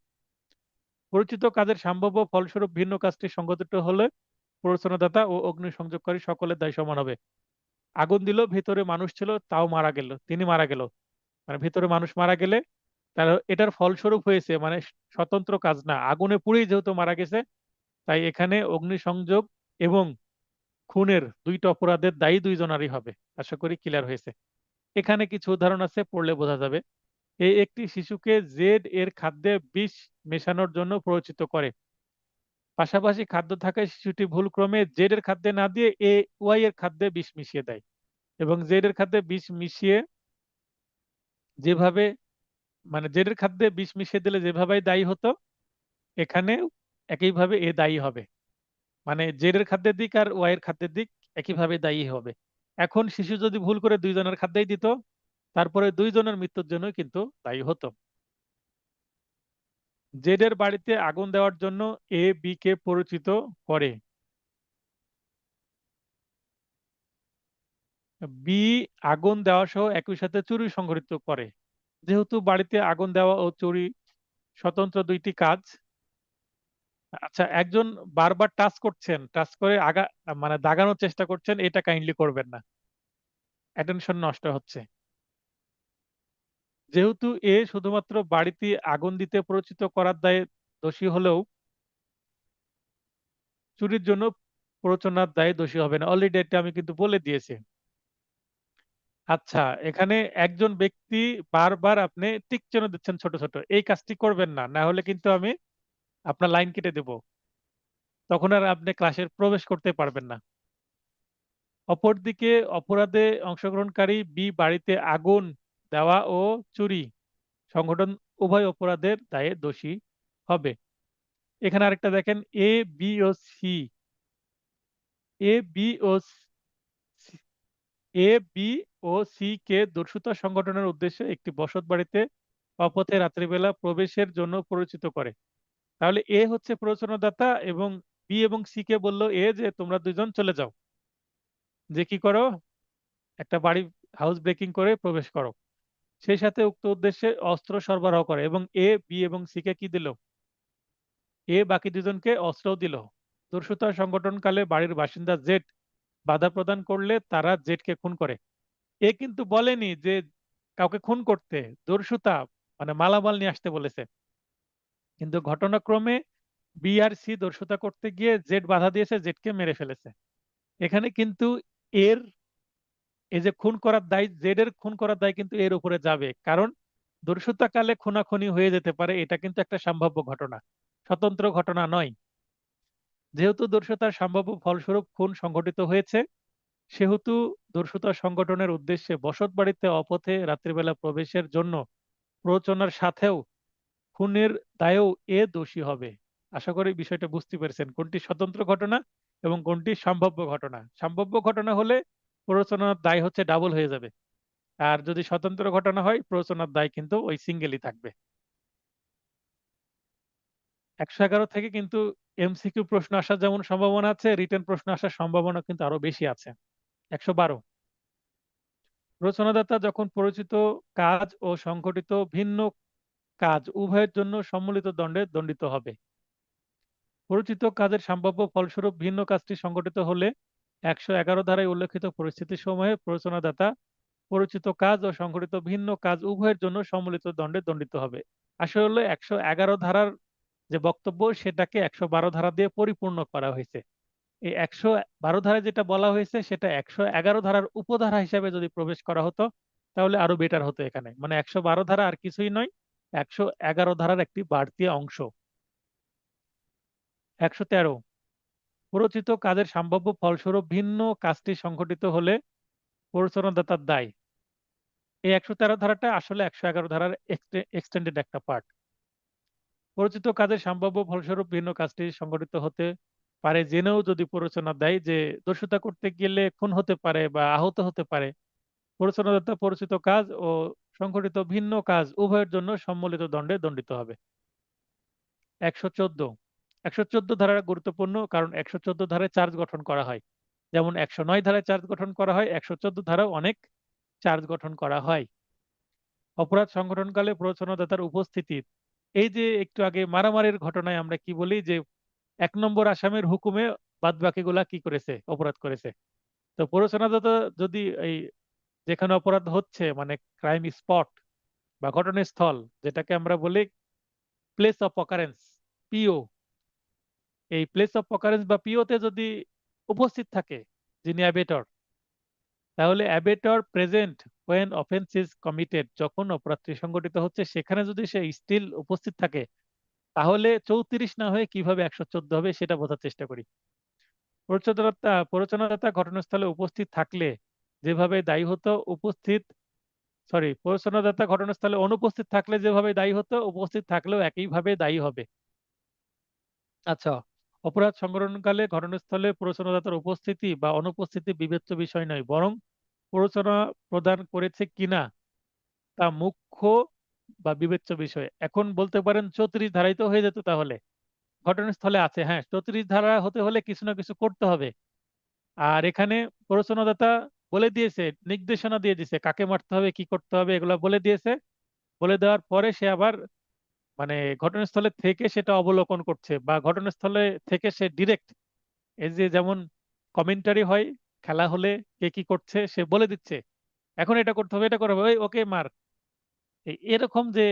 A: পরিচিত কাজের সম্ভাব্য ফলস্বরূপ ভিন্ন কাজটি সংঘটিত হলে প্ররোচনাদাতা ও অগ্নিসংযোগকারী সকলের দায় সমান হবে। আগুন দিল, ভিতরে মানুষ ছিল, তাও মারা গেল, তিনি মারা গেল, মানে ভিতরে মানুষ মারা গেলে তার এটার ফলস্বরূপ হয়েছে, মানে স্বতন্ত্র কাজ না, আগুনে পুড়েই যেহেতু মারা গেছে, তাই এখানে অগ্নিসংযোগ এবং খুনের দুইটা অপরাধের দায়ী দুইজনারই হবে। আশা করি ক্লিয়ার হয়েছে। এখানে কিছু উদাহরণ আছে, পড়লে বোঝা যাবে। এই একটি শিশুকে জেড এর খাদ্যে বিষ মেশানোর জন্য প্ররোচিত করে। পাশাপাশি খাদ্য থাকায় শিশুটি ভুলক্রমে জেড এর খাদ্যে না দিয়ে ওয়াই এর খাদ্যে বিষ মিশিয়ে দেয়, এবং জেড এর খাদ্যে বিষ মিশিয়ে যেভাবে, মানে জেড এর খাদ্যে বিষ মিশিয়ে দিলে যেভাবে দায়ী হতো, এখানে একইভাবে এ দায়ী হবে। মানে জেড এর খাদ্যের দিক আর ওয়াই এর খাদ্যের দিক একইভাবে দায়ী হবে। এখন শিশু যদি ভুল করে দুইজনের খাদ্যই দিত, তারপরে দুইজনের মৃত্যুর জন্য কিন্তু দায়ী হতো। জেড এর বাড়িতে আগুন দেওয়ার জন্য এ বি কে পরিচিত করে। বি আগুন দেওয়া সহ একই সাথে চুরি সংঘটিত করে। যেহেতু বাড়িতে আগুন দেওয়া ও চুরি স্বতন্ত্র দুইটি কাজ। আচ্ছা, একজন বারবার টাচ করছেন, টাচ করে মানে দাগানোর চেষ্টা করছেন, এটা কাইন্ডলি করবেন না, অ্যাটেনশন নষ্ট হচ্ছে। যেহেতু এ শুধুমাত্র বাড়িতে আগুন দিতে প্ররোচিত করার দায়ে দোষী হলেও চুরির জন্য প্ররোচনার দায়ে দোষী হবে না, অলরেডি এটা আমি কিন্তু বলে দিয়েছি। আচ্ছা, এখানে একজন ব্যক্তি বারবার আপনি টিক চিহ্ন দিচ্ছেন ছোট ছোট, এই কাজটি করবেন না, না হলে কিন্তু আমি আপনার লাইন কেটে দেব, তখন আর আপনি ক্লাসে প্রবেশ করতে পারবেন না। অপরদিকে অপরাধে অংশগ্রহণকারী বি বাড়িতে আগুন দেওয়া ও চুরি সংগঠন উভয় অপরাধের দায়ে দোষী হবে। এখানে আরেকটা দেখেন, A B O C, A B O C- A B O C K দস্যুতা সংগঠনের উদ্দেশ্যে একটি বসত বাড়িতে অপথে রাত্রিবেলা প্রবেশের জন্য পরিচিত করে। তাহলে এ হচ্ছে প্ররোচনাদাতা, এবং বি এবং সি কে বললো এ যে তোমরা দুইজন চলে যাও, যে কি করো, একটা বাড়ি হাউস ব্রেকিং করে প্রবেশ করো। সেই সাথে উক্ত উদ্দেশ্যে অস্ত্র সরবরাহ করে, এবং এ বি এবং সি কে কি দিল, এ বাকি দুজনকে অস্ত্রও দিল। দস্যুতা সংগঠনকালে বাড়ির বাসিন্দা জেড বাধা প্রদান করলে তারা জেডকে খুন করে। এ কিন্তু বলেনি যে কাউকে খুন করতে, দস্যুতা মানে মালামাল নিয়ে আসতে বলেছে, কিন্তু ঘটনাক্রমে বি আর সি দস্যুতা করতে গিয়ে জেড বাধা দিয়েছে, জেডকে মেরে ফেলেছে। এখানে কিন্তু এর এই যে খুন করার দায়, জেড এর খুন করার দায় কিন্তু এর উপরে যাবে, কারণ দস্যুতা কালে খুনাখুনি হয়ে যেতে পারে, এটা কিন্তু একটা সম্ভাব্য ঘটনা, স্বতন্ত্র ঘটনা নয়। যেহেতু দস্যুতার সম্ভাব্য ফলস্বরূপ খুন সংঘটিত হয়েছে, সেহেতু দস্যুতা সংগঠনের উদ্দেশ্যে বসত বাড়িতে অপথে রাত্রিবেলা প্রবেশের জন্য প্ররোচনার সাথেও খুনের দায়েও এ দোষী হবে। আশা করি বিষয়টা বুঝতে পেরেছেন, কোনটি স্বতন্ত্র ঘটনা এবং কোনটি সম্ভাব্য ঘটনা। সম্ভাব্য ঘটনা হলে প্ররোচনার দায় হচ্ছে ডাবল হয়ে যাবে, আর যদি স্বতন্ত্র ঘটনা হয় প্ররোচনার দায় কিন্তু ওই সিঙ্গেলই থাকবে। 111 থেকে কিন্তু এমসিকিউ প্রশ্ন আসার যেমন সম্ভাবনা আছে, রিটেন প্রশ্ন আসার সম্ভাবনা কিন্তু আরো বেশি আছে। 112, রচনাদাতা যখন পরিচিত কাজ ও সংঘটিত ভিন্ন কাজ উভয়ের জন্য সম্মিলিত দণ্ডে দণ্ডিত হবে। পরিচিত কাজের সম্ভাব্য ফলস্বরূপ ভিন্ন কাজটি সংঘটিত হলে 111 ধারায় উল্লেখিত পরিস্থিতি সময়ে প্ররোচনাদাতা পরিচিত কাজ ও সংঘটিত ভিন্ন কাজ উভয়ের জন্য সম্মিলিত দণ্ডে দণ্ডিত হবে। আসলে 111 ধারার যে বক্তব্য সেটাকে 112 ধারা দিয়ে পরিপূর্ণ করা হয়েছে। এই 112 ধারায় যেটা বলা হয়েছে সেটা 111 ধারার উপধারা হিসাবে যদি প্রবেশ করা হতো তাহলে আরো বেটার হতো। এখানে মানে 112 ধারা আর কিছুই নয়, 111 ধারার একটি বাড়তি অংশ। 113, প্ররোচিত কাজের সম্ভাব্য ফলস্বরূপ ভিন্ন কাজটি সংঘটিত হলে প্ররোচনাদাতার দায়। এই 113 ধারাটা আসলে 111 ধারার এক্সটেন্ডেড একটা পার্ট। প্ররোচিত কাজের সম্ভাব্য ফলস্বরূপ ভিন্ন কাজটি সংঘটিত হতে পারে জেনেও যদি প্ররোচনা দেয় যে দস্যুতা করতে গেলে খুন হতে পারে বা আহত হতে পারে, প্ররোচনাদাতা পরিচিত কাজ ও সংঘটিত ভিন্ন কাজ উভয়ের জন্য সম্মিলিত দণ্ডে দণ্ডিত হবে। 114, 114 ধারা গুরুত্বপূর্ণ কারণ 114 ধারায় চার্জ গঠন করা হয়। যেমন 109 ধারায় চার্জ গঠন করা হয়, 114 ধারাও অনেক চার্জ গঠন করা হয়। অপরাধ সংঘটনকালে প্ররোচনাদাতার উপস্থিতি। এই যে একটু আগে মারামারির ঘটনায় আমরা কি বলি যে 1 নম্বর আসামির হুকুমে বাদ বাকিগুলা কি করেছে, অপরাধ করেছে। তো প্ররোচনাদাতা যদি এই যেখানে অপরাধ হচ্ছে মানে ক্রাইম স্পট বা ঘটনাস্থল, যেটাকে আমরা বলি প্লেস অফ অকারেন্স, পিও, এই প্লেস অফ অকারেন্স বা পিওতে যদি উপস্থিত থাকে যিনি অ্যাবেটর, তাহলে abettor present when offence is committed, যখন অপরাধটি সংঘটিত হচ্ছে সেখানে যদি সে স্টিল উপস্থিত থাকে তাহলে 34 না হয়ে কিভাবে 114 হবে সেটা বোঝার চেষ্টা করি। প্ররোচনাদাতা ঘটনাস্থলে উপস্থিত থাকলে যেভাবে দায়ী হতো উপস্থিত, সরি, প্ররোচনাদাতা ঘটনাস্থলে অনুপস্থিত থাকলে যেভাবে দায়ী হতো উপস্থিত থাকলেও একইভাবে দায়ী হবে। আচ্ছা, অপরাধ সংঘটনকালে ঘটনাস্থলে প্ররোচনাদাতার উপস্থিতি বা অনুপস্থিতি বিবেচ্য বিষয় নয়, বরং প্ররোচনা প্রদান করেছে কিনা তা মুখ্য বা বিবেচ্য বিষয়। এখন বলতে পারেন 34 ধারাই তো হয়ে যেত তাহলে, ঘটনাস্থলে আছে, হ্যাঁ 34 ধারা হতে হলে কিছু না কিছু করতে হবে। আর এখানে প্ররোচনাদাতা বলে দিয়েছে, নির্দেশনা দিয়ে দিয়েছে কাকে মারতে হবে কি করতে হবে এগুলা বলে দিয়েছে। বলে দেওয়ার পরে সে আবার মানে ঘটনাস্থলে থেকে সেটা অবলোকন করছে বা ঘটনাস্থলে থেকে সে ডিরেক্ট, এই যে যেমন কমেন্টারি হয় খেলা হলে কে কি করছে সে বলে দিচ্ছে, এখন এটা করতে হবে এটা করবে, ওই ওকে মার, এরকম যে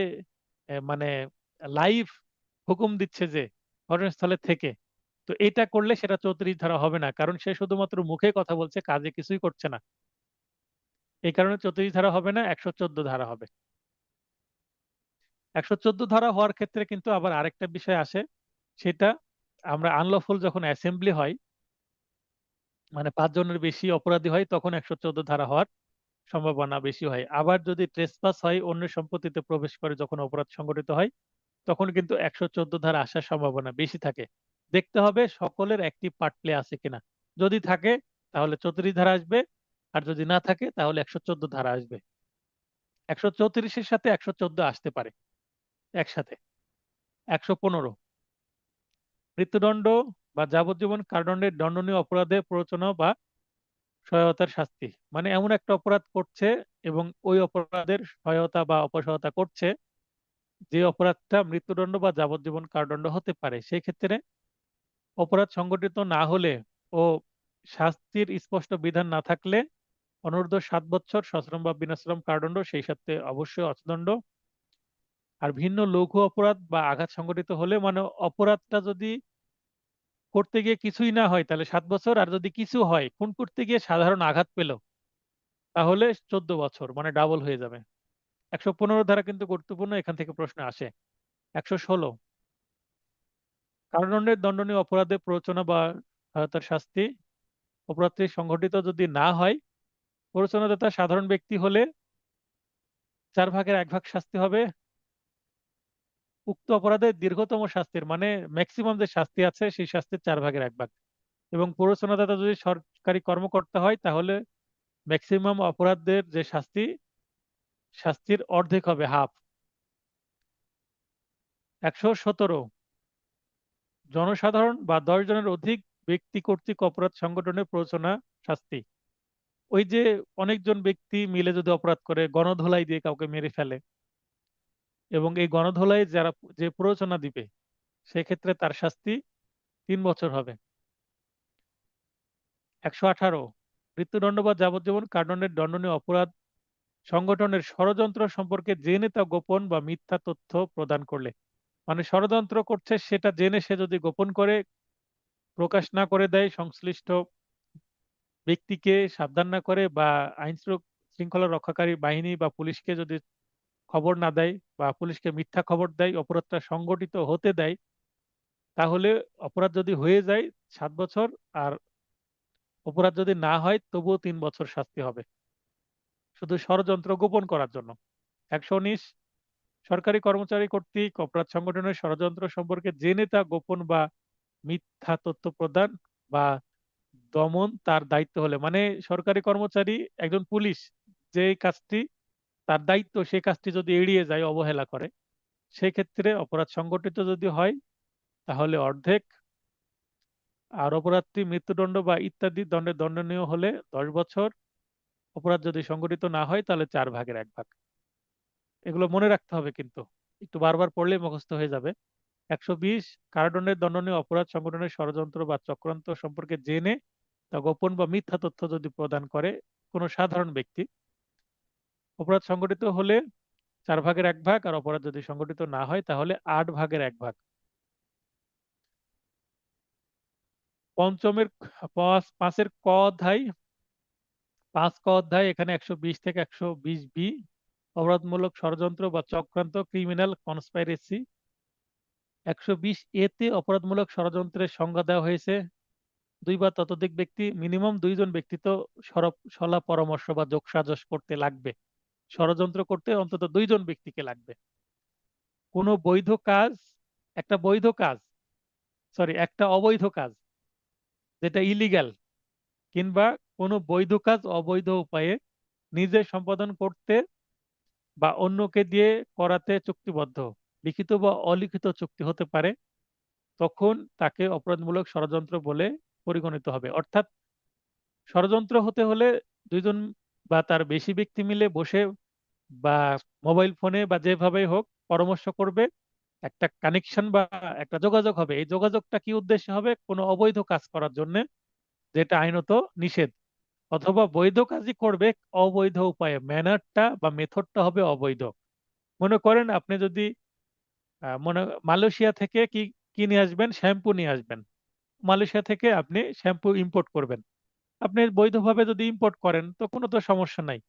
A: মানে লাইভ হুকুম দিচ্ছে যে ঘটনাস্থলে থেকে। তো এটা করলে সেটা 34 ধারা হবে না, কারণ সে শুধুমাত্র মুখে কথা বলছে, কাজে কিছুই করছে না। এই কারণে 34 ধারা হবে না, 114 ধারা হবে। 114 ধারা হওয়ার ক্ষেত্রে কিন্তু আবার আরেকটা বিষয় আসে, সেটা আমরা আনলফুল যখন অ্যাসেম্বলি হয় মানে 5 জনের বেশি অপরাধী হয় তখন 114 ধারা হওয়ার সম্ভাবনা বেশি হয়। আবার যদি ট্রেসপাস হয়, অন্য সম্পত্তিতে প্রবেশ করে যখন অপরাধ সংঘটিত হয় তখন কিন্তু 114 ধারা আসার সম্ভাবনা বেশি থাকে। দেখতে হবে সকলের অ্যাক্টিভ পার্ট প্লে আছে কিনা। যদি থাকে তাহলে 34 ধারা আসবে, আর যদি না থাকে তাহলে 114 ধারা আসবে। 134-এর সাথে 114 আসতে পারে একসাথে। 115, মৃত্যুদণ্ড বা যাবজ্জীবন কারাদণ্ডের দণ্ডনীয় অপরাধে প্ররোচনা বা সহায়তার শাস্তি। মানে এমন একটা অপরাধ করছে এবং ওই অপরাধের সহায়তা বা অপসহায়তা করছে, যে অপরাধটা মৃত্যুদণ্ড বা যাবজ্জীবন কারাদণ্ড হতে পারে। সেই ক্ষেত্রে অপরাধ সংগঠিত না হলে ও শাস্তির স্পষ্ট বিধান না থাকলে অনূর্ধ্ব 7 বছর সশ্রম বা বিনাশ্রম কারাদণ্ড, সেই সাথে অবশ্যই অর্থদণ্ড। আর ভিন্ন লঘু অপরাধ বা আঘাত সংগঠিত হলে মানে অপরাধটা যদি করতে গিয়ে কিছুই না হয় তাহলে 7 বছর, আর যদি কিছু হয় খুন করতে গিয়ে সাধারণ আঘাত পেল তাহলে 14 বছর, মানে ডাবল হয়ে যাবে। 115 ধারা কিন্তু গুরুত্বপূর্ণ, এখান থেকে প্রশ্ন আসে। 116, কারাদণ্ডের দণ্ডনীয় অপরাধে প্ররোচনা বা সহায়তার শাস্তি। অপরাধটি সংঘটিত যদি না হয়, প্ররোচনাদাতা সাধারণ ব্যক্তি হলে 4 ভাগের 1 ভাগ শাস্তি হবে। উক্ত অপরাধের দীর্ঘতম শাস্তির মানে ম্যাক্সিমাম যে শাস্তি আছে সেই শাস্তির 4 ভাগের 1 ভাগ। এবং প্ররোচনাদাতা যদি সরকারি কর্মকর্তা হয় তাহলে ম্যাক্সিমাম অপরাধের যে শাস্তি, শাস্তির অর্ধেক হবে, হাফ। 117, জনসাধারণ বা 10 জনের অধিক ব্যক্তি কর্তৃক অপরাধ সংগঠনের প্ররোচনা শাস্তি। ওই যে অনেকজন ব্যক্তি মিলে যদি অপরাধ করে, গণধোলাই দিয়ে কাউকে মেরে ফেলে, এবং এই গণধোলাই যারা যে প্ররোচনা দিবে সেক্ষেত্রে তার শাস্তি 3 বছর হবে। 118, মৃত্যুদণ্ড বা যাবজ্জীবন কারাদণ্ডের দণ্ডনীয় অপরাধ সংগঠনের ষড়যন্ত্র সম্পর্কে জেনে তা গোপন বা মিথ্যা তথ্য প্রদান করলে। মানে ষড়যন্ত্র করছে সেটা জেনে সে যদি গোপন করে প্রকাশ না করে দেয়, সংশ্লিষ্ট ব্যক্তিকে সাবধান না করে, বা আইন শৃঙ্খলা রক্ষাকারী বাহিনী বা পুলিশকে যদি খবর না দেয়, বা পুলিশকে মিথ্যা খবর দেয়, অপরাধটা সংগঠিত হতে দেয়, তাহলে অপরাধ যদি হয়ে যায় 7 বছর, আর অপরাধ যদি না হয় তবুও 3 বছর শাস্তি হবে, শুধু ষড়যন্ত্র গোপন করার জন্য। 119, সরকারি কর্মচারী কর্তৃক অপরাধ সংগঠনের ষড়যন্ত্র সম্পর্কে জেনে তা গোপন বা মিথ্যা তথ্য প্রদান বা দমন তার দায়িত্ব হলে। মানে সরকারি কর্মচারী, একজন পুলিশ, যে কাজটি তার দায়িত্ব সেই কাজটি যদি এড়িয়ে যায়, অবহেলা করে, সেক্ষেত্রে অপরাধ সংগঠিত যদি হয় তাহলে অর্ধেক, আর অপরাধটি মৃত্যুদণ্ড বা ইত্যাদি দণ্ডে দণ্ডনীয় হলে 10 বছর, অপরাধ যদি সংগঠিত না হয় তাহলে 4/1 ভাগ। এগুলো মনে রাখতে হবে, কিন্তু একটু বারবার পড়লেই মুখস্থ হয়ে যাবে। 120, কারাদণ্ডের দণ্ডনীয় অপরাধ সংগঠনের ষড়যন্ত্র বা চক্রান্ত সম্পর্কে জেনে তা গোপন বা মিথ্যা তথ্য যদি প্রদান করে কোনো সাধারণ ব্যক্তি, অপরাধ সংগঠিত হলে 4/1 ভাগ, আর অপরাধ যদি সংগঠিত না হয় তাহলে 8/1 ভাগ। পঞ্চমের পাঁচের ক অধ্যায়, 5 ক অধ্যায়, এখানে 120 থেকে 120 বি, অপরাধমূলক ষড়যন্ত্র বা চক্রান্ত, ক্রিমিনাল কনস্পাইরেসি। 120 এতে অপরাধমূলক ষড়যন্ত্রের সংজ্ঞা দেওয়া হয়েছে: দুই বা ততোধিক ব্যক্তি, মিনিমাম দুইজন ব্যক্তি তো সলা পরামর্শ বা যোগসাজশ করতে লাগবে, ষড়যন্ত্র করতে অন্তত দুইজন ব্যক্তিকে লাগবে। কোনো বৈধ কাজ, একটা বৈধ কাজ, সরি, একটা অবৈধ কাজ যেটা ইলিগ্যাল, কিংবা কোনো বৈধ কাজ অবৈধ উপায়ে নিজে সম্পাদন করতে বা অন্যকে দিয়ে করাতে চুক্তিবদ্ধ, লিখিত বা অলিখিত চুক্তি হতে পারে, তখন তাকে অপরাধমূলক ষড়যন্ত্র বলে পরিগণিত হবে। অর্থাৎ ষড়যন্ত্র হতে হলে দুইজন বা তার বেশি ব্যক্তি মিলে বসে বা মোবাইল ফোনে বা যেভাবে হোক পরামর্শ করবে, একটা কানেকশন বা একটা যোগাযোগ হবে। এই যোগাযোগটা কি উদ্দেশ্যে হবে? কোনো অবৈধ কাজ করার জন্য, যেটা আইনত নিষেধ, অথবা বৈধ কাজই করবে অবৈধ উপায়ে, ম্যানারটা বা মেথডটা হবে অবৈধ। মনে করেন আপনি যদি মালয়েশিয়া থেকে কি কি নিয়ে আসবেন, শ্যাম্পু নিয়ে আসবেন, মালয়েশিয়া থেকে আপনি শ্যাম্পু ইম্পোর্ট করবেন। আপনি বৈধভাবে যদি ইম্পোর্ট করেন তো কোনো তো সমস্যা নাই।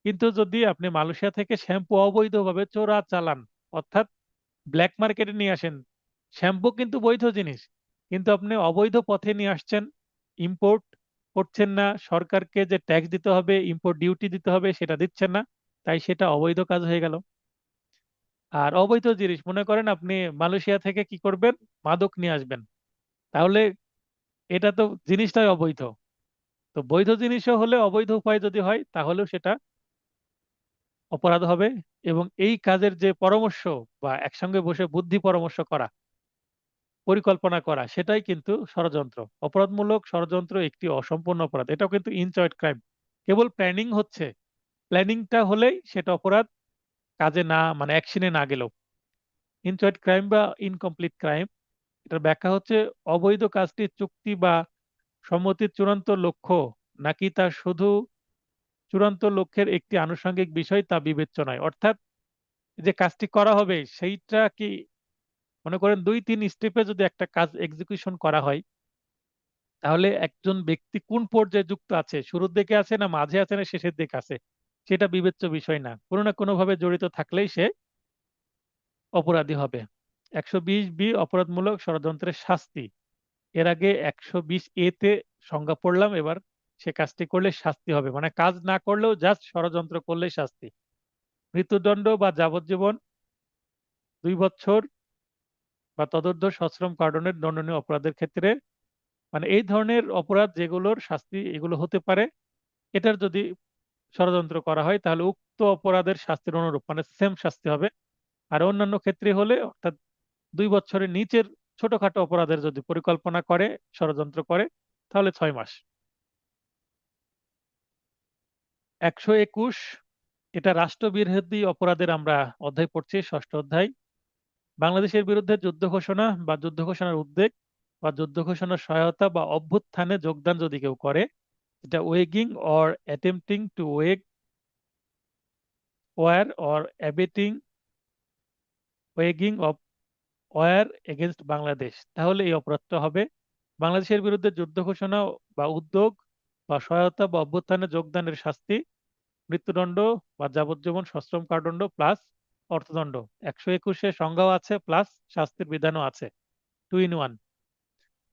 A: কিন্তু যদি আপনি মালয়েশিয়া থেকে শ্যাম্পু অবৈধভাবে চোরা চালান, অর্থাৎ ব্ল্যাক মার্কেটে নিয়ে আসেন, শ্যাম্পু কিন্তু বৈধ জিনিস, কিন্তু আপনি অবৈধ পথে নিয়ে আসছেন, ইম্পোর্ট করছেন না, সরকারকে যে ট্যাক্স দিতে হবে, ইম্পোর্ট ডিউটি দিতে হবে সেটা দিচ্ছেন না, তাই সেটা অবৈধ কাজ হয়ে গেল। আর অবৈধ জিনিস, মনে করেন আপনি মালয়েশিয়া থেকে কি করবেন, মাদক নিয়ে আসবেন, তাহলে এটা তো জিনিসটাই অবৈধ। তো বৈধ জিনিসও হলে অবৈধ উপায় যদি হয় তাহলেও সেটা অপরাধ হবে। এবং এই কাজের যে পরামর্শ বা একসঙ্গে বসে বুদ্ধি পরামর্শ করা, পরিকল্পনা করা, সেটাই কিন্তু ষড়যন্ত্র। অপরাধমূলক ষড়যন্ত্র একটি অসম্পূর্ণ অপরাধ, এটাও কিন্তু ইনচয়েড ক্রাইম। কেবল প্ল্যানিং হচ্ছে, প্ল্যানিংটা হলেই সেটা অপরাধ, কাজে না মানে অ্যাকশনে না গেলেও। ইনচয়েড ক্রাইম বা ইনকমপ্লিট ক্রাইম, এটার ব্যাখ্যা হচ্ছে অবৈধ কাজটি চুক্তি বা সম্মতির চূড়ান্ত লক্ষ্য, নাকি তার শুধু চূড়ান্ত লক্ষ্যের একটি আনুষঙ্গিক বিষয় তা বিবেচ্য নয়। অর্থাৎ যে কাজটি করা হবে সেইটা কি, মনে করেন 2-3 স্টেপে যদি একটা কাজ এক্সিকিউশন করা হয়, তাহলে একজন ব্যক্তি কোন পর্যায়ে যুক্ত আছে, শুরুর দিকে আছে না মাঝে আছে না শেষের দিকে আছে, সেটা বিবেচ্য বিষয় না, কোনো না কোনো ভাবে জড়িত থাকলেই সে অপরাধী হবে। 120 বি, অপরাধমূলক ষড়যন্ত্রের শাস্তি। এর আগে 120 এ সংজ্ঞা পড়লাম, এবার সে কাজটি করলে শাস্তি হবে, মানে কাজ না করলেও জাস্ট ষড়যন্ত্র করলে শাস্তি: মৃত্যুদণ্ড বা যাবজ্জীবন, 2 বছর বা ততোর্ধ্ব সশ্রম কারাদণ্ডের দণ্ডনীয় অপরাধের ক্ষেত্রে। মানে এই ধরনের অপরাধ যেগুলোর শাস্তি এগুলো হতে পারে, এটার যদি ষড়যন্ত্র করা হয় তাহলে উক্ত অপরাধের শাস্তির অনুরূপ, মানে সেম শাস্তি হবে। আর অন্যান্য ক্ষেত্রে হলে, অর্থাৎ 2 বছরের নিচের ছোটখাটো অপরাধের যদি পরিকল্পনা করে, ষড়যন্ত্র করে, তাহলে 6 মাস। 121, এটা রাষ্ট্রবিরোধী অপরাধের আমরা অধ্যায় পড়ছি, ষষ্ঠ অধ্যায়। বাংলাদেশের বিরুদ্ধে যুদ্ধ ঘোষণা বা যুদ্ধ ঘোষণার উদ্যোগ বা যুদ্ধ ঘোষণার সহায়তা বা অভ্যুত্থানে যোগদান যদি কেউ করে, এটা wagging or attempting two wag war or অ্যাবেটিং wagging of war against Bangladesh, তাহলে এই অপরাধটা হবে বাংলাদেশের বিরুদ্ধে যুদ্ধ ঘোষণা বা উদ্যোগ বা সহায়তা বা অভ্যুত্থানে যোগদানের শাস্তি মৃত্যুদণ্ড বা যাবজ্জীবন সশ্রম কারাদণ্ড প্লাস অর্থদণ্ড। 121-এ সংজ্ঞাও আছে প্লাস শাস্তির বিধানও আছে, 2 in 1।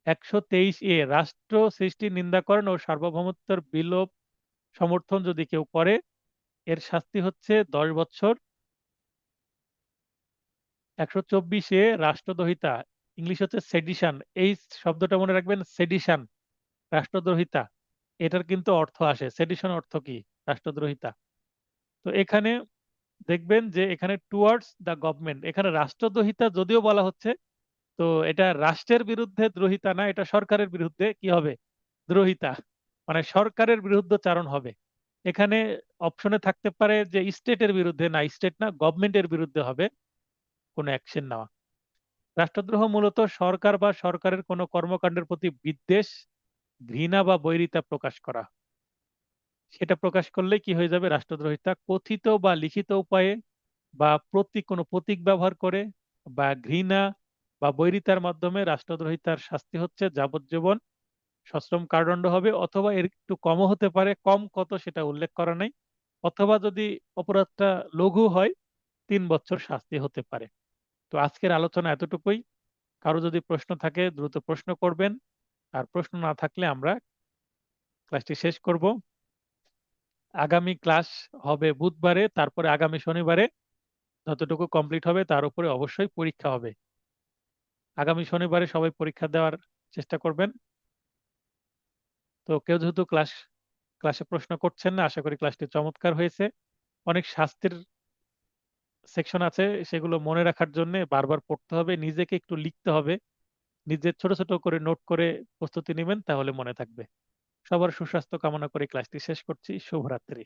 A: 123-এ রাষ্ট্র সৃষ্টির নিন্দাকরণ ও সার্বভৌমত্বের বিলোপ সমর্থন যদি কেউ করে, এর শাস্তি হচ্ছে 10 বছর। 124-এ রাষ্ট্রদ্রোহিতা, ইংলিশ হচ্ছে সেডিশন, এই শব্দটা মনে রাখবেন, সেডিশন, রাষ্ট্রদ্রোহিতা, এটার কিন্তু অর্থ আসে, সেডিশন অর্থ কি, রাষ্ট্রদ্রোহিতা। তো এখানে দেখবেন যে এখানে টুয়ার্ডস দ্য গভর্নমেন্ট, এখানে রাষ্ট্রদ্রোহিতা যদিও বলা হচ্ছে, তো এটা রাষ্ট্রের বিরুদ্ধে দ্রোহিতা না, এটা সরকারের বিরুদ্ধে কি হবে, দ্রোহিতা, মানে সরকারের বিরুদ্ধচারণ হবে। এখানে অপশনে থাকতে পারে যে স্টেটের বিরুদ্ধে, না স্টেট না, গভর্নমেন্টের বিরুদ্ধে হবে কোনো অ্যাকশন নেওয়া। রাষ্ট্রদ্রোহ মূলত সরকার বা সরকারের কোনো কর্মকাণ্ডের প্রতি বিদ্বেষ, ঘৃণা বা বৈরিতা প্রকাশ করা। সেটা প্রকাশ করলে কি হয়ে যাবে, রাষ্ট্রদ্রোহিতা। কথিত বা লিখিত উপায়ে বা কোনো প্রতীক ব্যবহার করে বা ঘৃণা বা বৈরিতার মাধ্যমে রাষ্ট্রদ্রোহিতার শাস্তি হচ্ছে যাবজ্জীবন সশ্রম কারাদণ্ড হবে, অথবা এর একটু কমও হতে পারে, কম কত সেটা উল্লেখ করা নাই, অথবা যদি অপরাধটা লঘু হয় 3 বছর শাস্তি হতে পারে। তো আজকের আলোচনা এতটুকুই। কারো যদি প্রশ্ন থাকে দ্রুত প্রশ্ন করবেন, আর প্রশ্ন না থাকলে আমরা ক্লাসটি শেষ করব। আগামী ক্লাস হবে বুধবারে, তারপরে আগামী শনিবারে যতটুকু কমপ্লিট হবে তার উপরে অবশ্যই পরীক্ষা হবে। আগামী শনিবারে সবাই পরীক্ষা দেওয়ার চেষ্টা করবেন। তো কেউ যেহেতু ক্লাসে প্রশ্ন করছেন না, আশা করি ক্লাসটি চমৎকার হয়েছে। অনেক শাস্তির সেকশন আছে, সেগুলো মনে রাখার জন্য বারবার পড়তে হবে, নিজেকে একটু লিখতে হবে, নিজের ছোট ছোট করে নোট করে প্রস্তুতি নেবেন, তাহলে মনে থাকবে। সবার সুস্বাস্থ্য কামনা করে ক্লাসটি শেষ করছি। শুভরাত্রি।